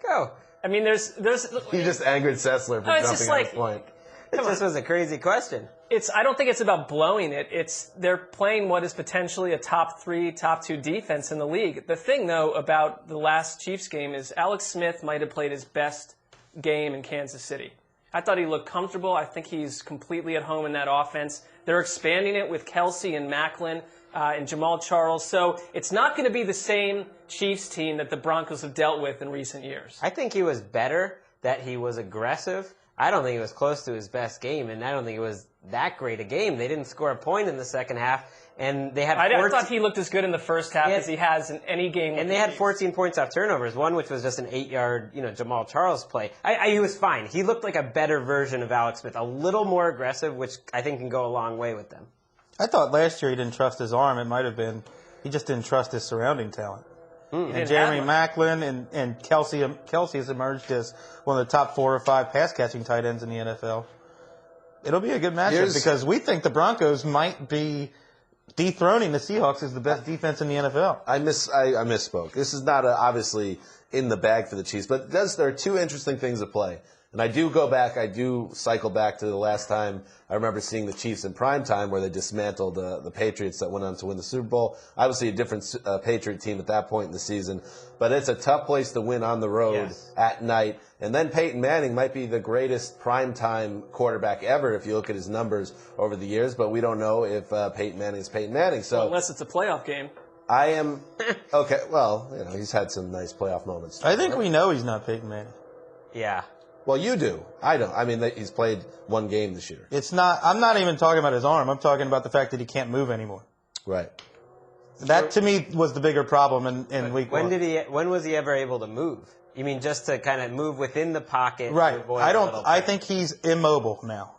Go. I mean, there's. You just angered Sessler for No, it's jumping just on like- his point. This was a crazy question. I don't think it's about blowing it. They're playing what is potentially a top 3, top 2 defense in the league. The thing, though, about the last Chiefs game is Alex Smith might have played his best game in Kansas City. I thought he looked comfortable. I think he's completely at home in that offense. They're expanding it with Kelsey and Macklin and Jamal Charles. So it's not going to be the same Chiefs team that the Broncos have dealt with in recent years. I think he was better, that he was aggressive. I don't think it was close to his best game, and I don't think it was that great a game. They didn't score a point in the second half, and they had I thought he looked as good in the first half as he has in any game. And they had 14 points off turnovers, one which was just an 8-yard, Jamal Charles play. He was fine. He looked like a better version of Alex Smith, a little more aggressive, which I think can go a long way with them. I thought last year he didn't trust his arm. It might have been he just didn't trust his surrounding talent. And Jeremy Macklin and Kelsey has emerged as one of the top 4 or 5 pass-catching tight ends in the NFL. It'll be a good matchup because we think the Broncos might be dethroning the Seahawks as the best defense in the NFL. I misspoke. This is not obviously in the bag for the Chiefs, but there are 2 interesting things at play. And I do cycle back to the last time I remember seeing the Chiefs in primetime where they dismantled the Patriots that went on to win the Super Bowl. Obviously a different Patriot team at that point in the season. But it's a tough place to win on the road at night. And then Peyton Manning might be the greatest primetime quarterback ever if you look at his numbers over the years. But we don't know if Peyton Manning is Peyton Manning. So unless it's a playoff game. I am – okay, well, he's had some nice playoff moments. I think we know he's not Peyton Manning. Yeah. Well, you do. I don't. I mean, he's played 1 game this year. It's not. I'm not even talking about his arm. I'm talking about the fact that he can't move anymore. Right. That to me was the bigger problem in week 1. When was he ever able to move? You mean just to kind of move within the pocket? Right. I think he's immobile now.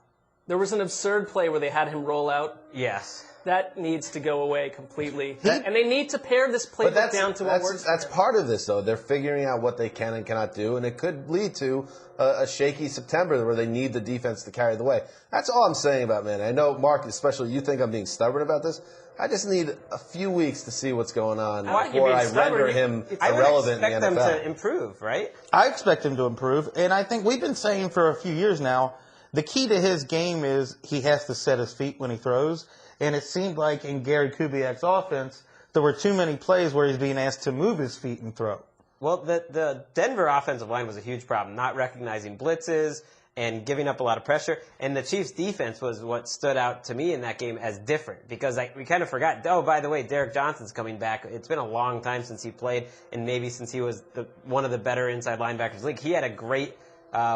There was an absurd play where they had him roll out. Yes. That needs to go away completely. And they need to pare this playbook down to what works. That's part of this, though. They're figuring out what they can and cannot do, and it could lead to a shaky September where they need the defense to carry the way. That's all I'm saying about Manning. I know, Mark, especially you think I'm being stubborn about this. I just need a few weeks to see what's going on before I render him irrelevant in the NFL. I would expect them to improve, right? I expect him to improve, and I think we've been saying for a few years now, the key to his game is he has to set his feet when he throws. And it seemed like in Gary Kubiak's offense, there were too many plays where he's being asked to move his feet and throw. Well, the Denver offensive line was a huge problem, not recognizing blitzes and giving up a lot of pressure. And the Chiefs' defense was what stood out to me in that game as different because we kind of forgot, by the way, Derek Johnson's coming back. It's been a long time since he played, and maybe since he was one of the better inside linebackers in the league. He had a great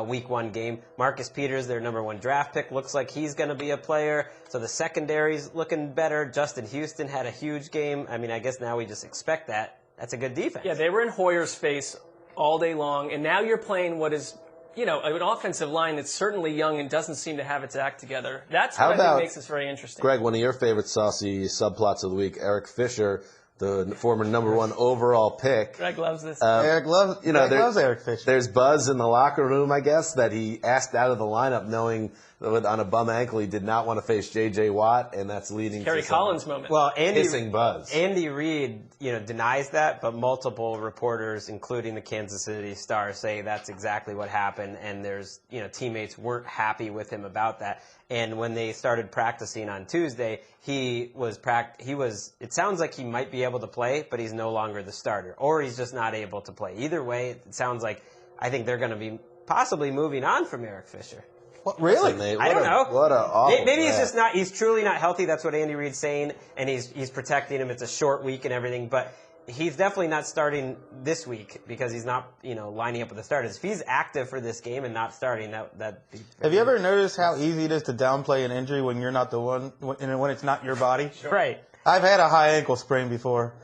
Week 1 game. Marcus Peters, their number 1 draft pick, looks like he's going to be a player. So the secondary's looking better. Justin Houston had a huge game. I mean, I guess now we just expect that. That's a good defense. Yeah, they were in Hoyer's face all day long, and now you're playing what is an offensive line that's certainly young and doesn't seem to have its act together. That's How what I about, think makes this very interesting. Greg, one of your favorite saucy subplots of the week, Eric Fisher, the former #1 overall pick. Greg loves this. Greg loves Eric Fisher. There's buzz in the locker room, I guess, that he asked out of the lineup knowing that on a bum ankle he did not want to face J.J. Watt, and that's leading Kerry to Collins moment. Well, hissing buzz. Andy Reid, denies that, but multiple reporters, including the Kansas City Star, say that's exactly what happened, and there's, teammates weren't happy with him about that. And when they started practicing on Tuesday, it sounds like he might be able to play, but he's no longer the starter, or he's just not able to play. Either way, it sounds like I think they're going to be possibly moving on from Eric Fisher. What, really? Listen, I don't know. What a awful Maybe he's draft. just not. He's truly not healthy. That's what Andy Reid's saying, and he's protecting him. It's a short week and everything, but he's definitely not starting this week because he's not, lining up with the starters. If he's active for this game and not starting, that'd be. Have you ever noticed how easy it is to downplay an injury when you're not the one, when it's not your body? Sure. Right. I've had a high ankle sprain before.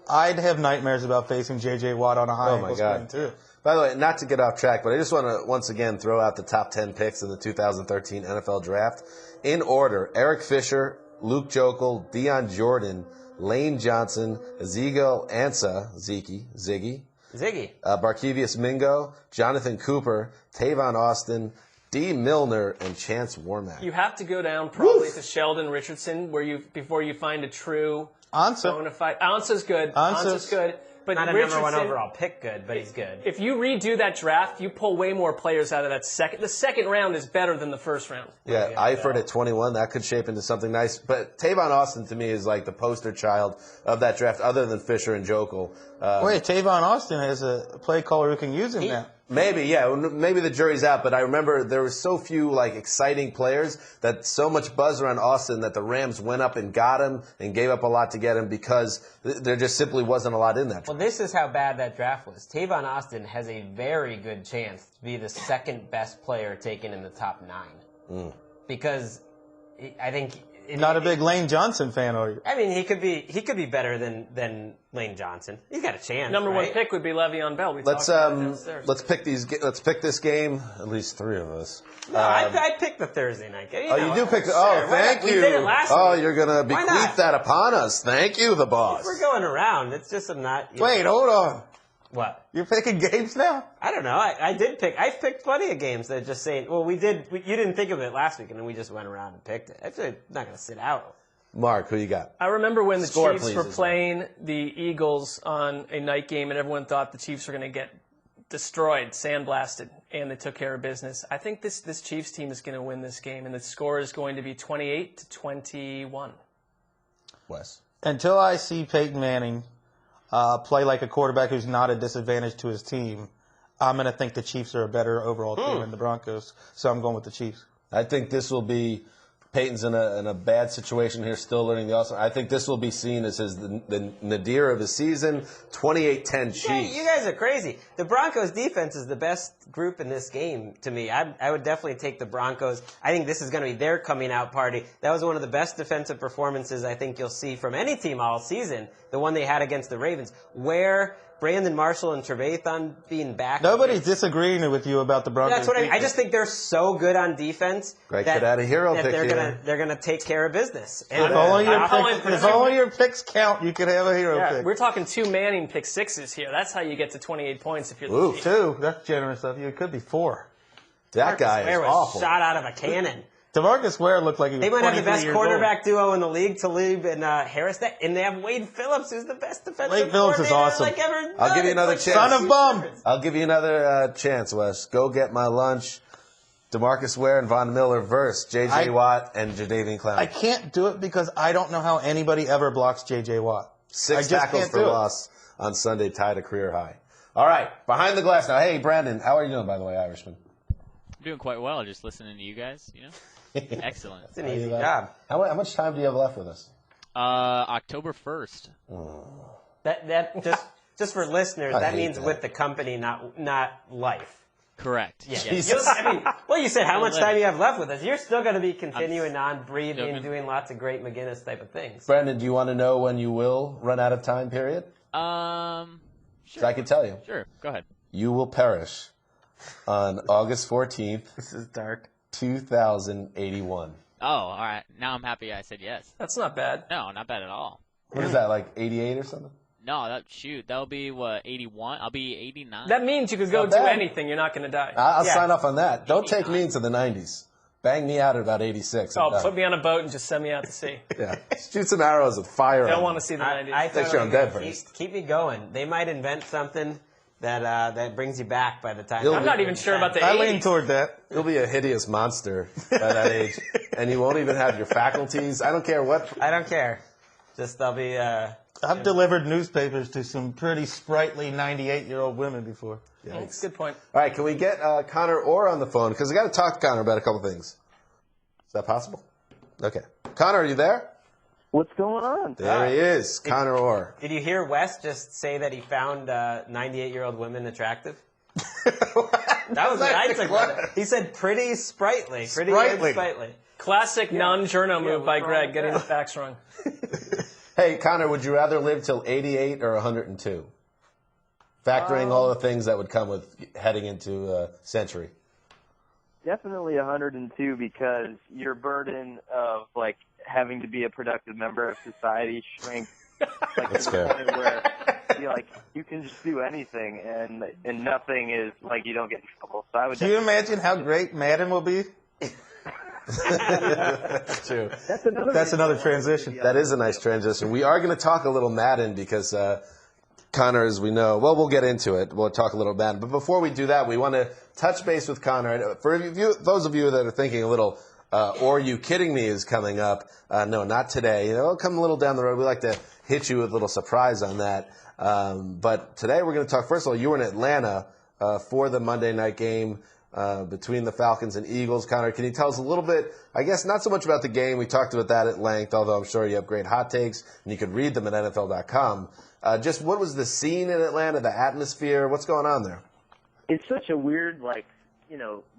I'd have nightmares about facing J.J. Watt on a high ankle sprain too. By the way, not to get off track, but I just want to once again throw out the top 10 picks in the 2013 NFL Draft. In order, Eric Fisher, Luke Joeckel, Deion Jordan, Lane Johnson, Ezekiel Ansah, Ziggy, Barkevius Mingo, Jonathan Cooper, Tavon Austin, D. Milner, and Chance Warmack. You have to go down probably to Sheldon Richardson before you find a true bona fide. Ansah's good. Ansah's good. But not a Richardson, #1 overall pick good, but he's good. If you redo that draft, you pull way more players out of that second. The second round is better than the first round. Yeah, Eifert at 21, that could shape into something nice. But Tavon Austin, to me, is like the poster child of that draft, other than Fisher and Joeckel. Wait, Tavon Austin has a play caller who can use him now. Maybe, yeah. Maybe the jury's out, but I remember there were so few exciting players that so much buzz around Austin that the Rams went up and got him and gave up a lot to get him because there just simply wasn't a lot in that draft. Well, this is how bad that draft was. Tavon Austin has a very good chance to be the second best player taken in the top 9. Because I think... Not a big Lane Johnson fan, are you? I mean, he could be better than Lane Johnson. He's got a chance. #1 pick would be Le'Veon Bell. Let's pick this game. At least 3 of us. No, I picked the Thursday night game. You do pick. Sure, thank you. We did it last week. You're gonna bequeath that upon us. Thank you, the boss. We're going around. It's just I'm not. Wait, hold on. What? You're picking games now? I don't know. I did pick. I've picked plenty of games that just saying. Well, you didn't think of it last week, and then we just went around and picked it. I'm not going to sit out. Mark, who you got? I remember when the Score, Chiefs please, were as well. playing the Eagles on a night game, and everyone thought the Chiefs were going to get destroyed, sandblasted, and they took care of business. I think this Chiefs team is going to win this game, and the score is going to be 28-21. Wes. Until I see Peyton Manning play like a quarterback who's not a disadvantage to his team, I'm going to think the Chiefs are a better overall team than the Broncos. So I'm going with the Chiefs. I think this will be Peyton's in a bad situation here, still learning the offense. I think this will be seen as the nadir of his season. 28-10 Chiefs. You guys are crazy. The Broncos defense is the best group in this game to me. I would definitely take the Broncos. I think this is going to be their coming out party. That was one of the best defensive performances I think you'll see from any team all season. The one they had against the Ravens, where Brandon Marshall and Trevathan being back. Nobody's disagreeing with you about the Broncos. That's what I mean. I just think they're so good on defense. Greg could add a hero pick they're gonna take care of business. And if only your picks count, you could have a hero pick. We're talking 2 Manning pick sixes here. That's how you get to 28 points if you're the Chiefs. 2. That's generous of you. It could be 4. That guy is awful. Shot out of a cannon. DeMarcus Ware looked like he was They might have the best quarterback old. duo in the league, Talib and Harris. And they have Wade Phillips, who's the best defensive Wade Phillips is awesome. Ever I'll give you another chance. Son of bum. I'll give you another chance, Wes. Go get my lunch. DeMarcus Ware and Von Miller versus J.J. Watt and Jadeveon Clowney. I can't do it because I don't know how anybody ever blocks J.J. Watt. 6 tackles for loss on Sunday, tied a career high. All right, behind the glass now. Hey, Brandon, how are you doing, by the way, Irishman? I'm doing quite well, just listening to you guys, Excellent. It's an easy job. How much time do you have left with us? October 1st. That just for listeners, that means with the company, not life. Correct. Yeah. Jesus. You said how much time you have left with us. You're still going to be continuing on, breathing, doing lots of great McGinnis type of things. Brandon, do you want to know when you will run out of time period? Sure. So I can tell you. Sure. Go ahead. You will perish on August 14th. This is dark. 2081. Oh, all right. Now I'm happy I said yes. That's not bad. No, not bad at all. What is that, like 88 or something? No, that'll be what, 81? I'll be 89. That means you could go not do bad. anything. You're not going to die. I'll Yeah. sign off on that. Don't take me into the 90s. Bang me out at about 86. I'm Oh, done. put me on a boat and just send me out to sea. Yeah. Shoot some arrows with fire Don't on want them. to see the I 90s. Make sure I'm dead first. Keep me going. They might invent something that brings you back by the time. You'll I'm not even sure about the I 80s. lean toward that. You'll be a hideous monster by that age. And you won't even have your faculties. I don't care what. I don't care. Just they'll be. I've delivered newspapers to some pretty sprightly 98-year-old women before. That's a good point. All right, can we get Conor Orr on the phone? Because I got to talk to Conor about a couple things. Is that possible? Okay. Conor, are you there? What's going on? There he is, Conor Orr. Did you hear Wes just say that he found 98-year-old women attractive? That was what I took from it. He said pretty sprightly. Pretty Sprightly. sprightly. Classic non-journo move what's by wrong Greg, with getting that? the facts wrong. Hey, Conor, would you rather live till 88 or 102? Factoring all the things that would come with heading into a century. Definitely 102 because your burden of like having to be a productive member of society shrinks. Like, That's to the fair. point where you can just do anything and nothing is like you don't get in trouble. So I would. Do you imagine how great Madden will be? That's true. That's another transition. That is a nice transition. We are going to talk a little Madden because Conor, as we know, well, we'll get into it. We'll talk a little Madden. But before we do that, we want to touch base with Conor. For those of you that are thinking a little, or you kidding me is coming up, no, not today. It'll come a little down the road. We like to hit you with a little surprise on that. But today we're going to talk, first of all, you were in Atlanta for the Monday night game between the Falcons and Eagles. Conor, can you tell us a little bit, I guess not so much about the game, we talked about that at length, although I'm sure you have great hot takes, and you could read them at NFL.com. Just what was the scene in Atlanta, the atmosphere, what's going on there? It's such a weird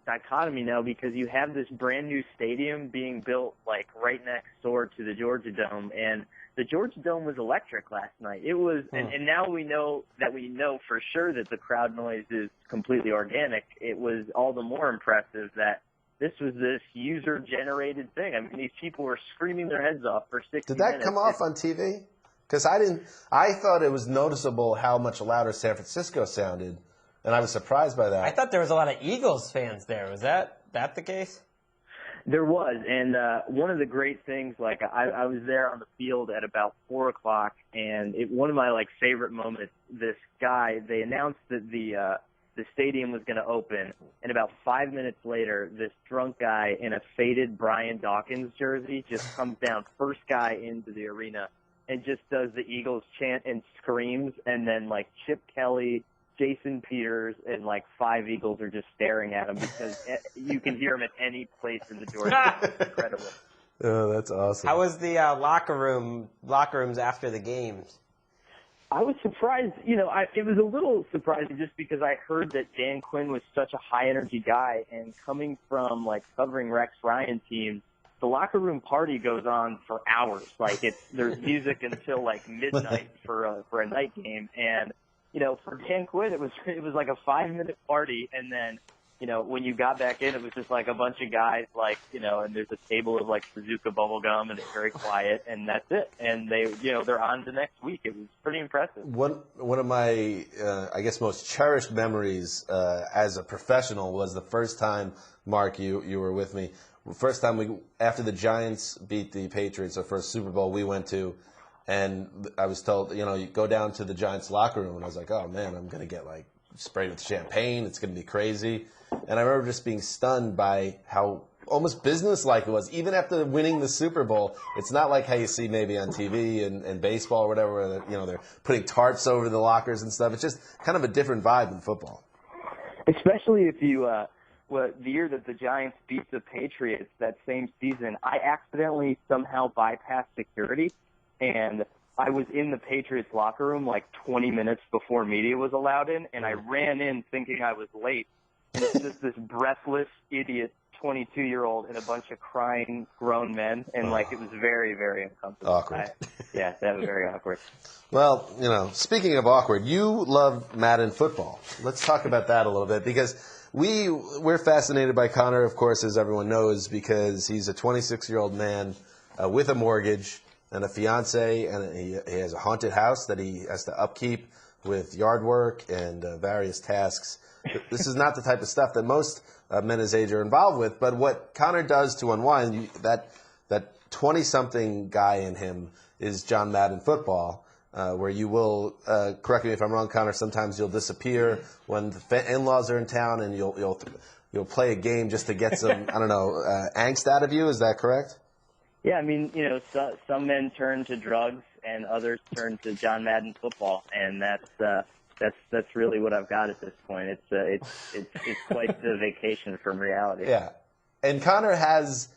dichotomy now because you have this brand new stadium being built like right next door to the Georgia Dome, and the Georgia Dome was electric last night. It was, and now we know for sure that the crowd noise is completely organic. It was all the more impressive that this was this user-generated thing. I mean, these people were screaming their heads off for 60 minutes. Did that come off on TV? Because I thought it was noticeable how much louder San Francisco sounded, and I was surprised by that. I thought there was a lot of Eagles fans there. Was that the case? There was, and one of the great things, like I was there on the field at about 4 o'clock, and one of my favorite moments. This guy, they announced that the stadium was going to open, and about 5 minutes later, this drunk guy in a faded Brian Dawkins jersey just comes down, first guy into the arena, and just does the Eagles chant and screams, and then Chip Kelly, Jason Peters, and 5 Eagles are just staring at him because you can hear him at any place in the Georgia. It's incredible. Oh, that's awesome. How was the locker rooms after the games? I was surprised. It was a little surprising just because I heard that Dan Quinn was such a high energy guy, and coming from covering Rex Ryan teams, the locker room party goes on for hours. There's music until midnight for a night game, and for Dan Quinn, it was like a 5-minute party, and then, when you got back in, it was just a bunch of guys, and there's a table of bazooka bubble gum, and it's very quiet, and that's it. And they're on to next week. It was pretty impressive. One of my, I guess, most cherished memories as a professional was the first time, Mark, you were with me. First time after the Giants beat the Patriots, our first Super Bowl we went to. And I was told, you go down to the Giants locker room, and I was like, oh, man, I'm going to get, sprayed with champagne. It's going to be crazy. And I remember just being stunned by how almost businesslike it was. Even after winning the Super Bowl, it's not like how you see maybe on TV and baseball or whatever, where they're putting tarps over the lockers and stuff. It's just kind of a different vibe in football. Especially if you the year that the Giants beat the Patriots that same season, I accidentally somehow bypassed security. And I was in the Patriots locker room 20 minutes before media was allowed in, and I ran in thinking I was late. And it's just this breathless, idiot 22-year-old and a bunch of crying grown men, and it was very, very uncomfortable. Awkward. That was very awkward. Well, speaking of awkward, you love Madden football. Let's talk about that a little bit because we're fascinated by Conor, of course, as everyone knows, because he's a 26-year-old man with a mortgage and a fiance, and he has a haunted house that he has to upkeep with yard work and various tasks. This is not the type of stuff that most men his age are involved with, but what Conor does to unwind, that 20-something guy in him is John Madden football, where you will, correct me if I'm wrong, Conor, sometimes you'll disappear when the in-laws are in town, and you'll play a game just to get some, I don't know, angst out of you. Is that correct? Yeah, I mean, some men turn to drugs and others turn to John Madden football, and that's really what I've got at this point. It's quite the vacation from reality. Yeah, and Conor has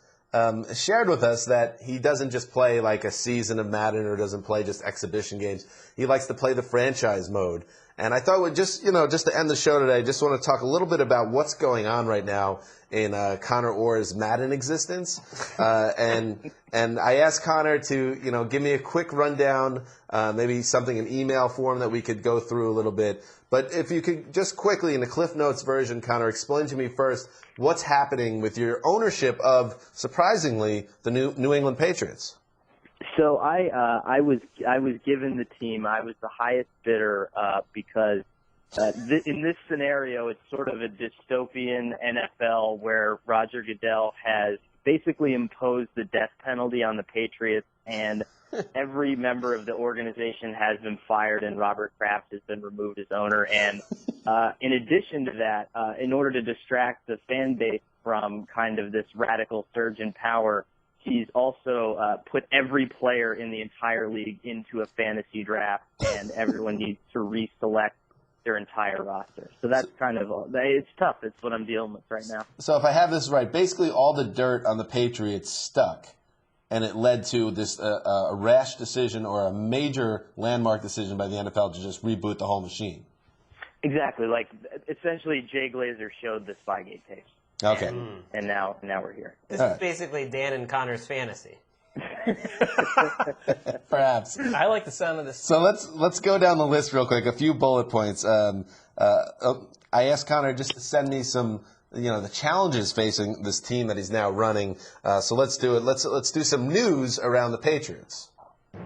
shared with us that he doesn't just play like a season of Madden or doesn't play just exhibition games. He likes to play the franchise mode. And I thought just to end the show today, I just want to talk a little bit about what's going on right now in Conor Orr's Madden existence. And I asked Conor to, give me a quick rundown, maybe something in email form that we could go through a little bit. But if you could just quickly, in the Cliff Notes version, Conor, explain to me first what's happening with your ownership of, surprisingly, the New England Patriots. So I was given the team. I was the highest bidder because in this scenario, it's sort of a dystopian NFL where Roger Goodell has basically imposed the death penalty on the Patriots, and every member of the organization has been fired, and Robert Kraft has been removed as owner. And in addition to that, in order to distract the fan base from kind of this radical surge in power, he's also put every player in the entire league into a fantasy draft, and everyone needs to reselect their entire roster. So that's kind of it's tough. It's what I'm dealing with right now. So if I have this right, basically all the dirt on the Patriots stuck, and it led to this a rash decision or a major landmark decision by the NFL to just reboot the whole machine. Exactly. Like, essentially, Jay Glazer showed the Spygate tapes. Okay. And now we're here. This is basically Dan and Conor's fantasy. Perhaps. I like the sound of this. So let's go down the list real quick. A few bullet points. I asked Conor just to send me some, the challenges facing this team that he's now running. So let's do it. Let's do some news around the Patriots. All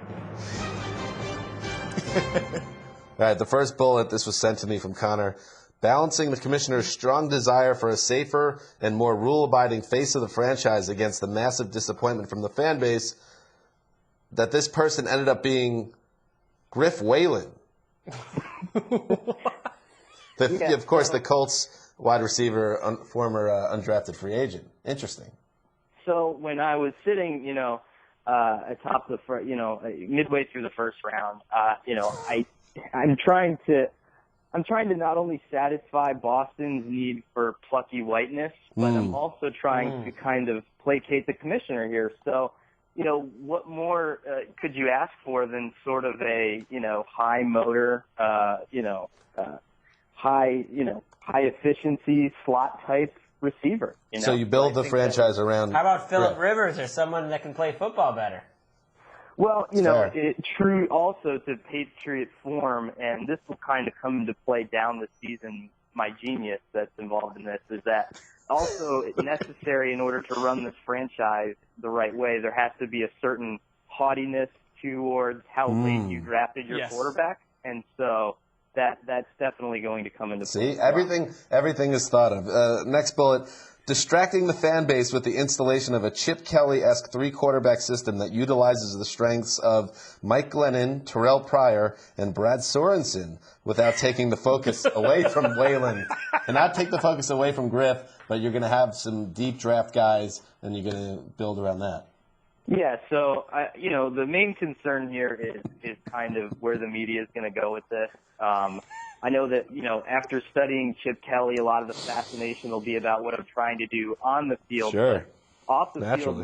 right. The first bullet. This was sent to me from Conor. Balancing the commissioner's strong desire for a safer and more rule-abiding face of the franchise against the massive disappointment from the fan base, that this person ended up being Griff Whalen. Of course, the Colts wide receiver, former undrafted free agent. Interesting. So when I was sitting, atop the, midway through the first round, I'm trying to not only satisfy Boston's need for plucky whiteness, but I'm also trying to kind of placate the commissioner here. So, what more could you ask for than sort of a, high motor, high efficiency slot type receiver? So you build the franchise around. How about Phillip Rivers or someone that can play football better? Well, true also to Patriot form, and this will kind of come into play down the season, my genius that's involved in this, is that also necessary in order to run this franchise the right way, there has to be a certain haughtiness towards how late you drafted your quarterback, and so that's definitely going to come into play. See, everything is thought of. Next bullet. Distracting the fan base with the installation of a Chip Kelly-esque three-quarterback system that utilizes the strengths of Mike Glennon, Terrell Pryor, and Brad Sorensen without taking the focus away from Whalen. And not take the focus away from Griff, but you're going to have some deep draft guys, and you're going to build around that. Yeah, so, the main concern here is kind of where the media is going to go with this. I know that, after studying Chip Kelly, a lot of the fascination will be about what I'm trying to do on the field. Sure. Off the field,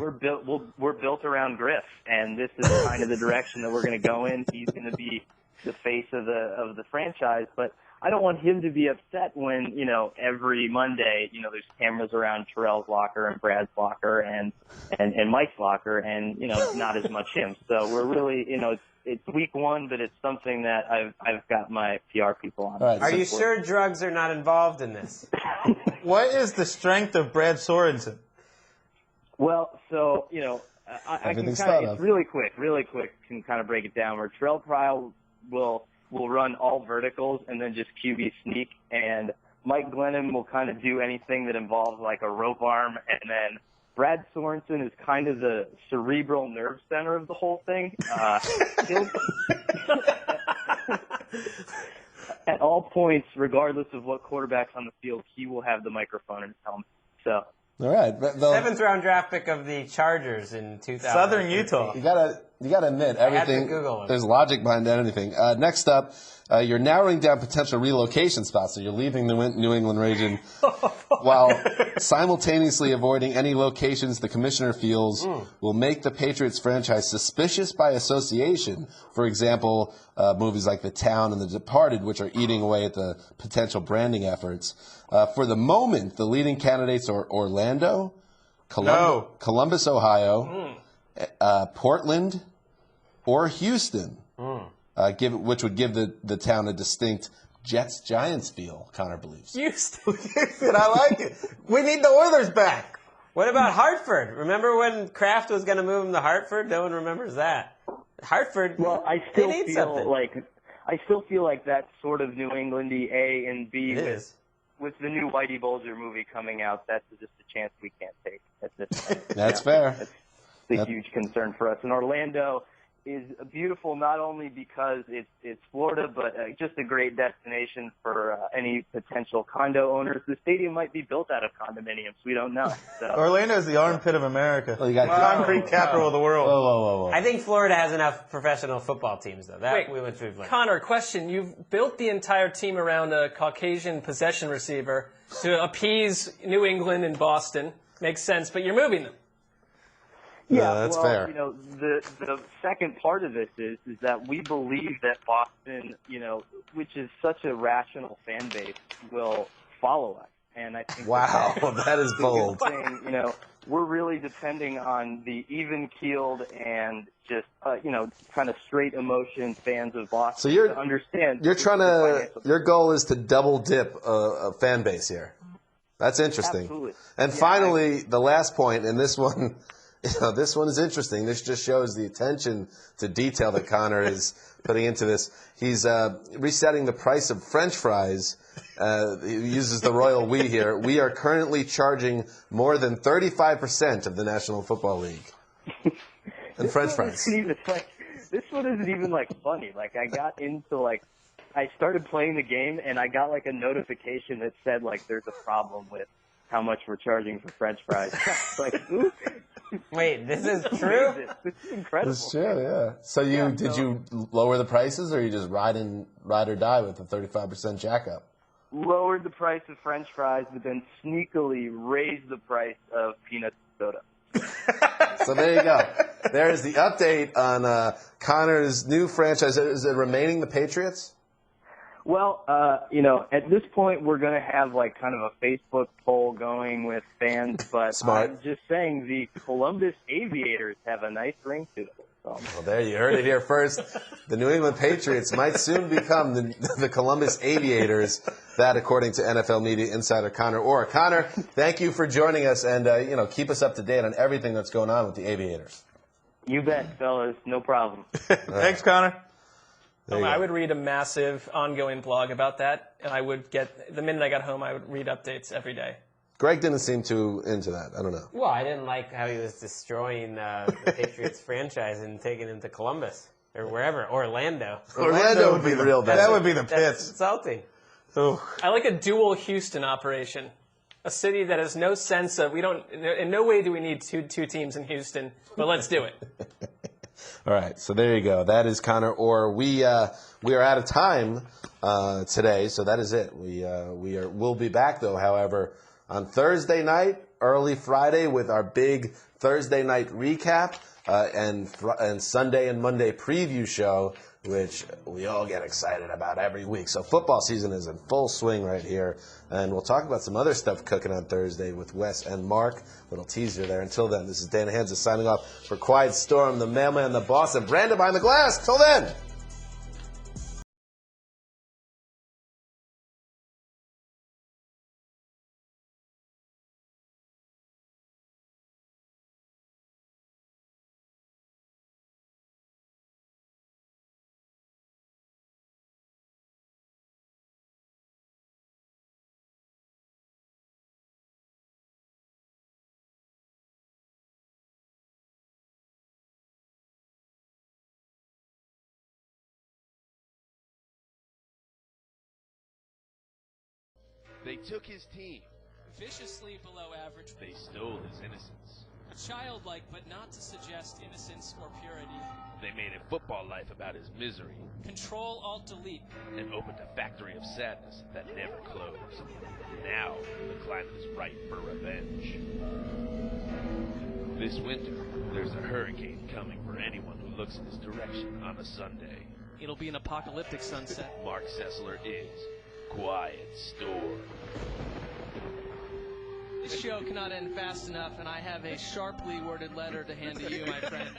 we're built around Griff, and this is kind of the direction that we're going to go in. He's going to be the face of the franchise, but I don't want him to be upset when, every Monday, there's cameras around Terrell's locker and Brad's locker and Mike's locker and, not as much him. So we're really, it's week one, but it's something that I've got my PR people on. Right, are you sure drugs are not involved in this? What is the strength of Brad Sorensen? Well, so, I can it's really quick, can kind of break it down where Terrell Pryor will run all verticals and then just QB sneak, and Mike Glennon will kind of do anything that involves like a rope arm, and then Brad Sorensen is kind of the cerebral nerve center of the whole thing. At all points, regardless of what quarterback's on the field, he will have the microphone in his helmet. So. All right. 7th round draft pick of the Chargers in 2000. Southern Utah. You gotta admit everything. Google him. There's logic behind anything. Next up, you're narrowing down potential relocation spots. So you're leaving the New England region while simultaneously avoiding any locations the commissioner feels will make the Patriots franchise suspicious by association. For example, movies like The Town and The Departed, which are eating away at the potential branding efforts. For the moment, the leading candidates are Orlando, Columbus, Ohio, Portland, or Houston, which would give the town a distinct Jets-Giants feel, Connor believes. Houston. I like it. We need the Oilers back. What about Hartford? Remember when Kraft was going to move him to Hartford? No one remembers that. Hartford. Well, I still feel like that's sort of New Englandy A and B. It is. With the new Whitey Bulger movie coming out, that's just a chance we can't take at this point. That's fair. It's a huge concern for us. And Orlando is beautiful not only because it's Florida, but just a great destination for any potential condo owners. The stadium might be built out of condominiums. We don't know. So. Orlando is the armpit of America. Well, you got concrete capital of the world. Whoa. I think Florida has enough professional football teams, though. We went through. Connor, question. You've built the entire team around a Caucasian possession receiver to appease New England and Boston. Makes sense, but you're moving them. Yeah, that's fair. The second part of this is that we believe that Boston, which is such a rational fan base, will follow us. And I think that is bold. Thing, we're really depending on the even-keeled and just, kind of straight emotion fans of Boston to understand. Your goal is to double dip a fan base here. That's interesting. Absolutely. And finally, the last point, and this one. This one is interesting. This just shows the attention to detail that Connor is putting into this. He's resetting the price of French fries. He uses the royal we here. We are currently charging more than 35% of the National Football League. And French fries. This one isn't even funny. I got into I started playing the game and I got a notification that said there's a problem with how much we're charging for French fries. Ooh. Wait, this is true? This is incredible. It's true, yeah. So did you lower the prices, or you just ride or die with the 35% jack up? Lowered the price of French fries, but then sneakily raised the price of peanut soda. So there you go. There is the update on Connor's new franchise. Is it remaining the Patriots? Well, at this point, we're going to have kind of a Facebook poll going with fans, but Smart. I'm just saying the Columbus Aviators have a nice ring to it. So. Well, there you heard it here first. The New England Patriots might soon become the Columbus Aviators. That, according to NFL media insider Conor Orr. Connor, thank you for joining us, and keep us up to date on everything that's going on with the Aviators. You bet, fellas. No problem. Thanks, Connor. I would read a massive ongoing blog about that, and I would the minute I got home, I would read updates every day. Greg didn't seem too into that. I don't know. Well, I didn't like how he was destroying the Patriots franchise and taking him to Columbus or wherever, Orlando. Orlando would be the real best. That would be the That's pits. insulting. Ooh. I like a dual Houston operation. A city that has no sense of, in no way do we need two teams in Houston, but let's do it. All right, so there you go. That is Conor Orr. We are out of time today, so that is it. We'll be back though. However, on Thursday night, early Friday, with our big Thursday night recap and Sunday and Monday preview show. which we all get excited about every week. So football season is in full swing right here, and we'll talk about some other stuff cooking on Thursday with Wes and Mark. Little teaser there. Until then, this is Dan Hanzus signing off for Quiet Storm, the mailman, the boss, and Brandon behind the glass. Till then. They took his team. Viciously below average. They stole his innocence. Childlike, but not to suggest innocence or purity. They made a football life about his misery. Control, Alt, Delete. And opened a factory of sadness that never closed. Now, the climate is ripe for revenge. This winter, there's a hurricane coming for anyone who looks in his direction on a Sunday. It'll be an apocalyptic sunset. Marc Sessler is Quiet Storm. This show cannot end fast enough, and I have a sharply worded letter to hand to you, my friend.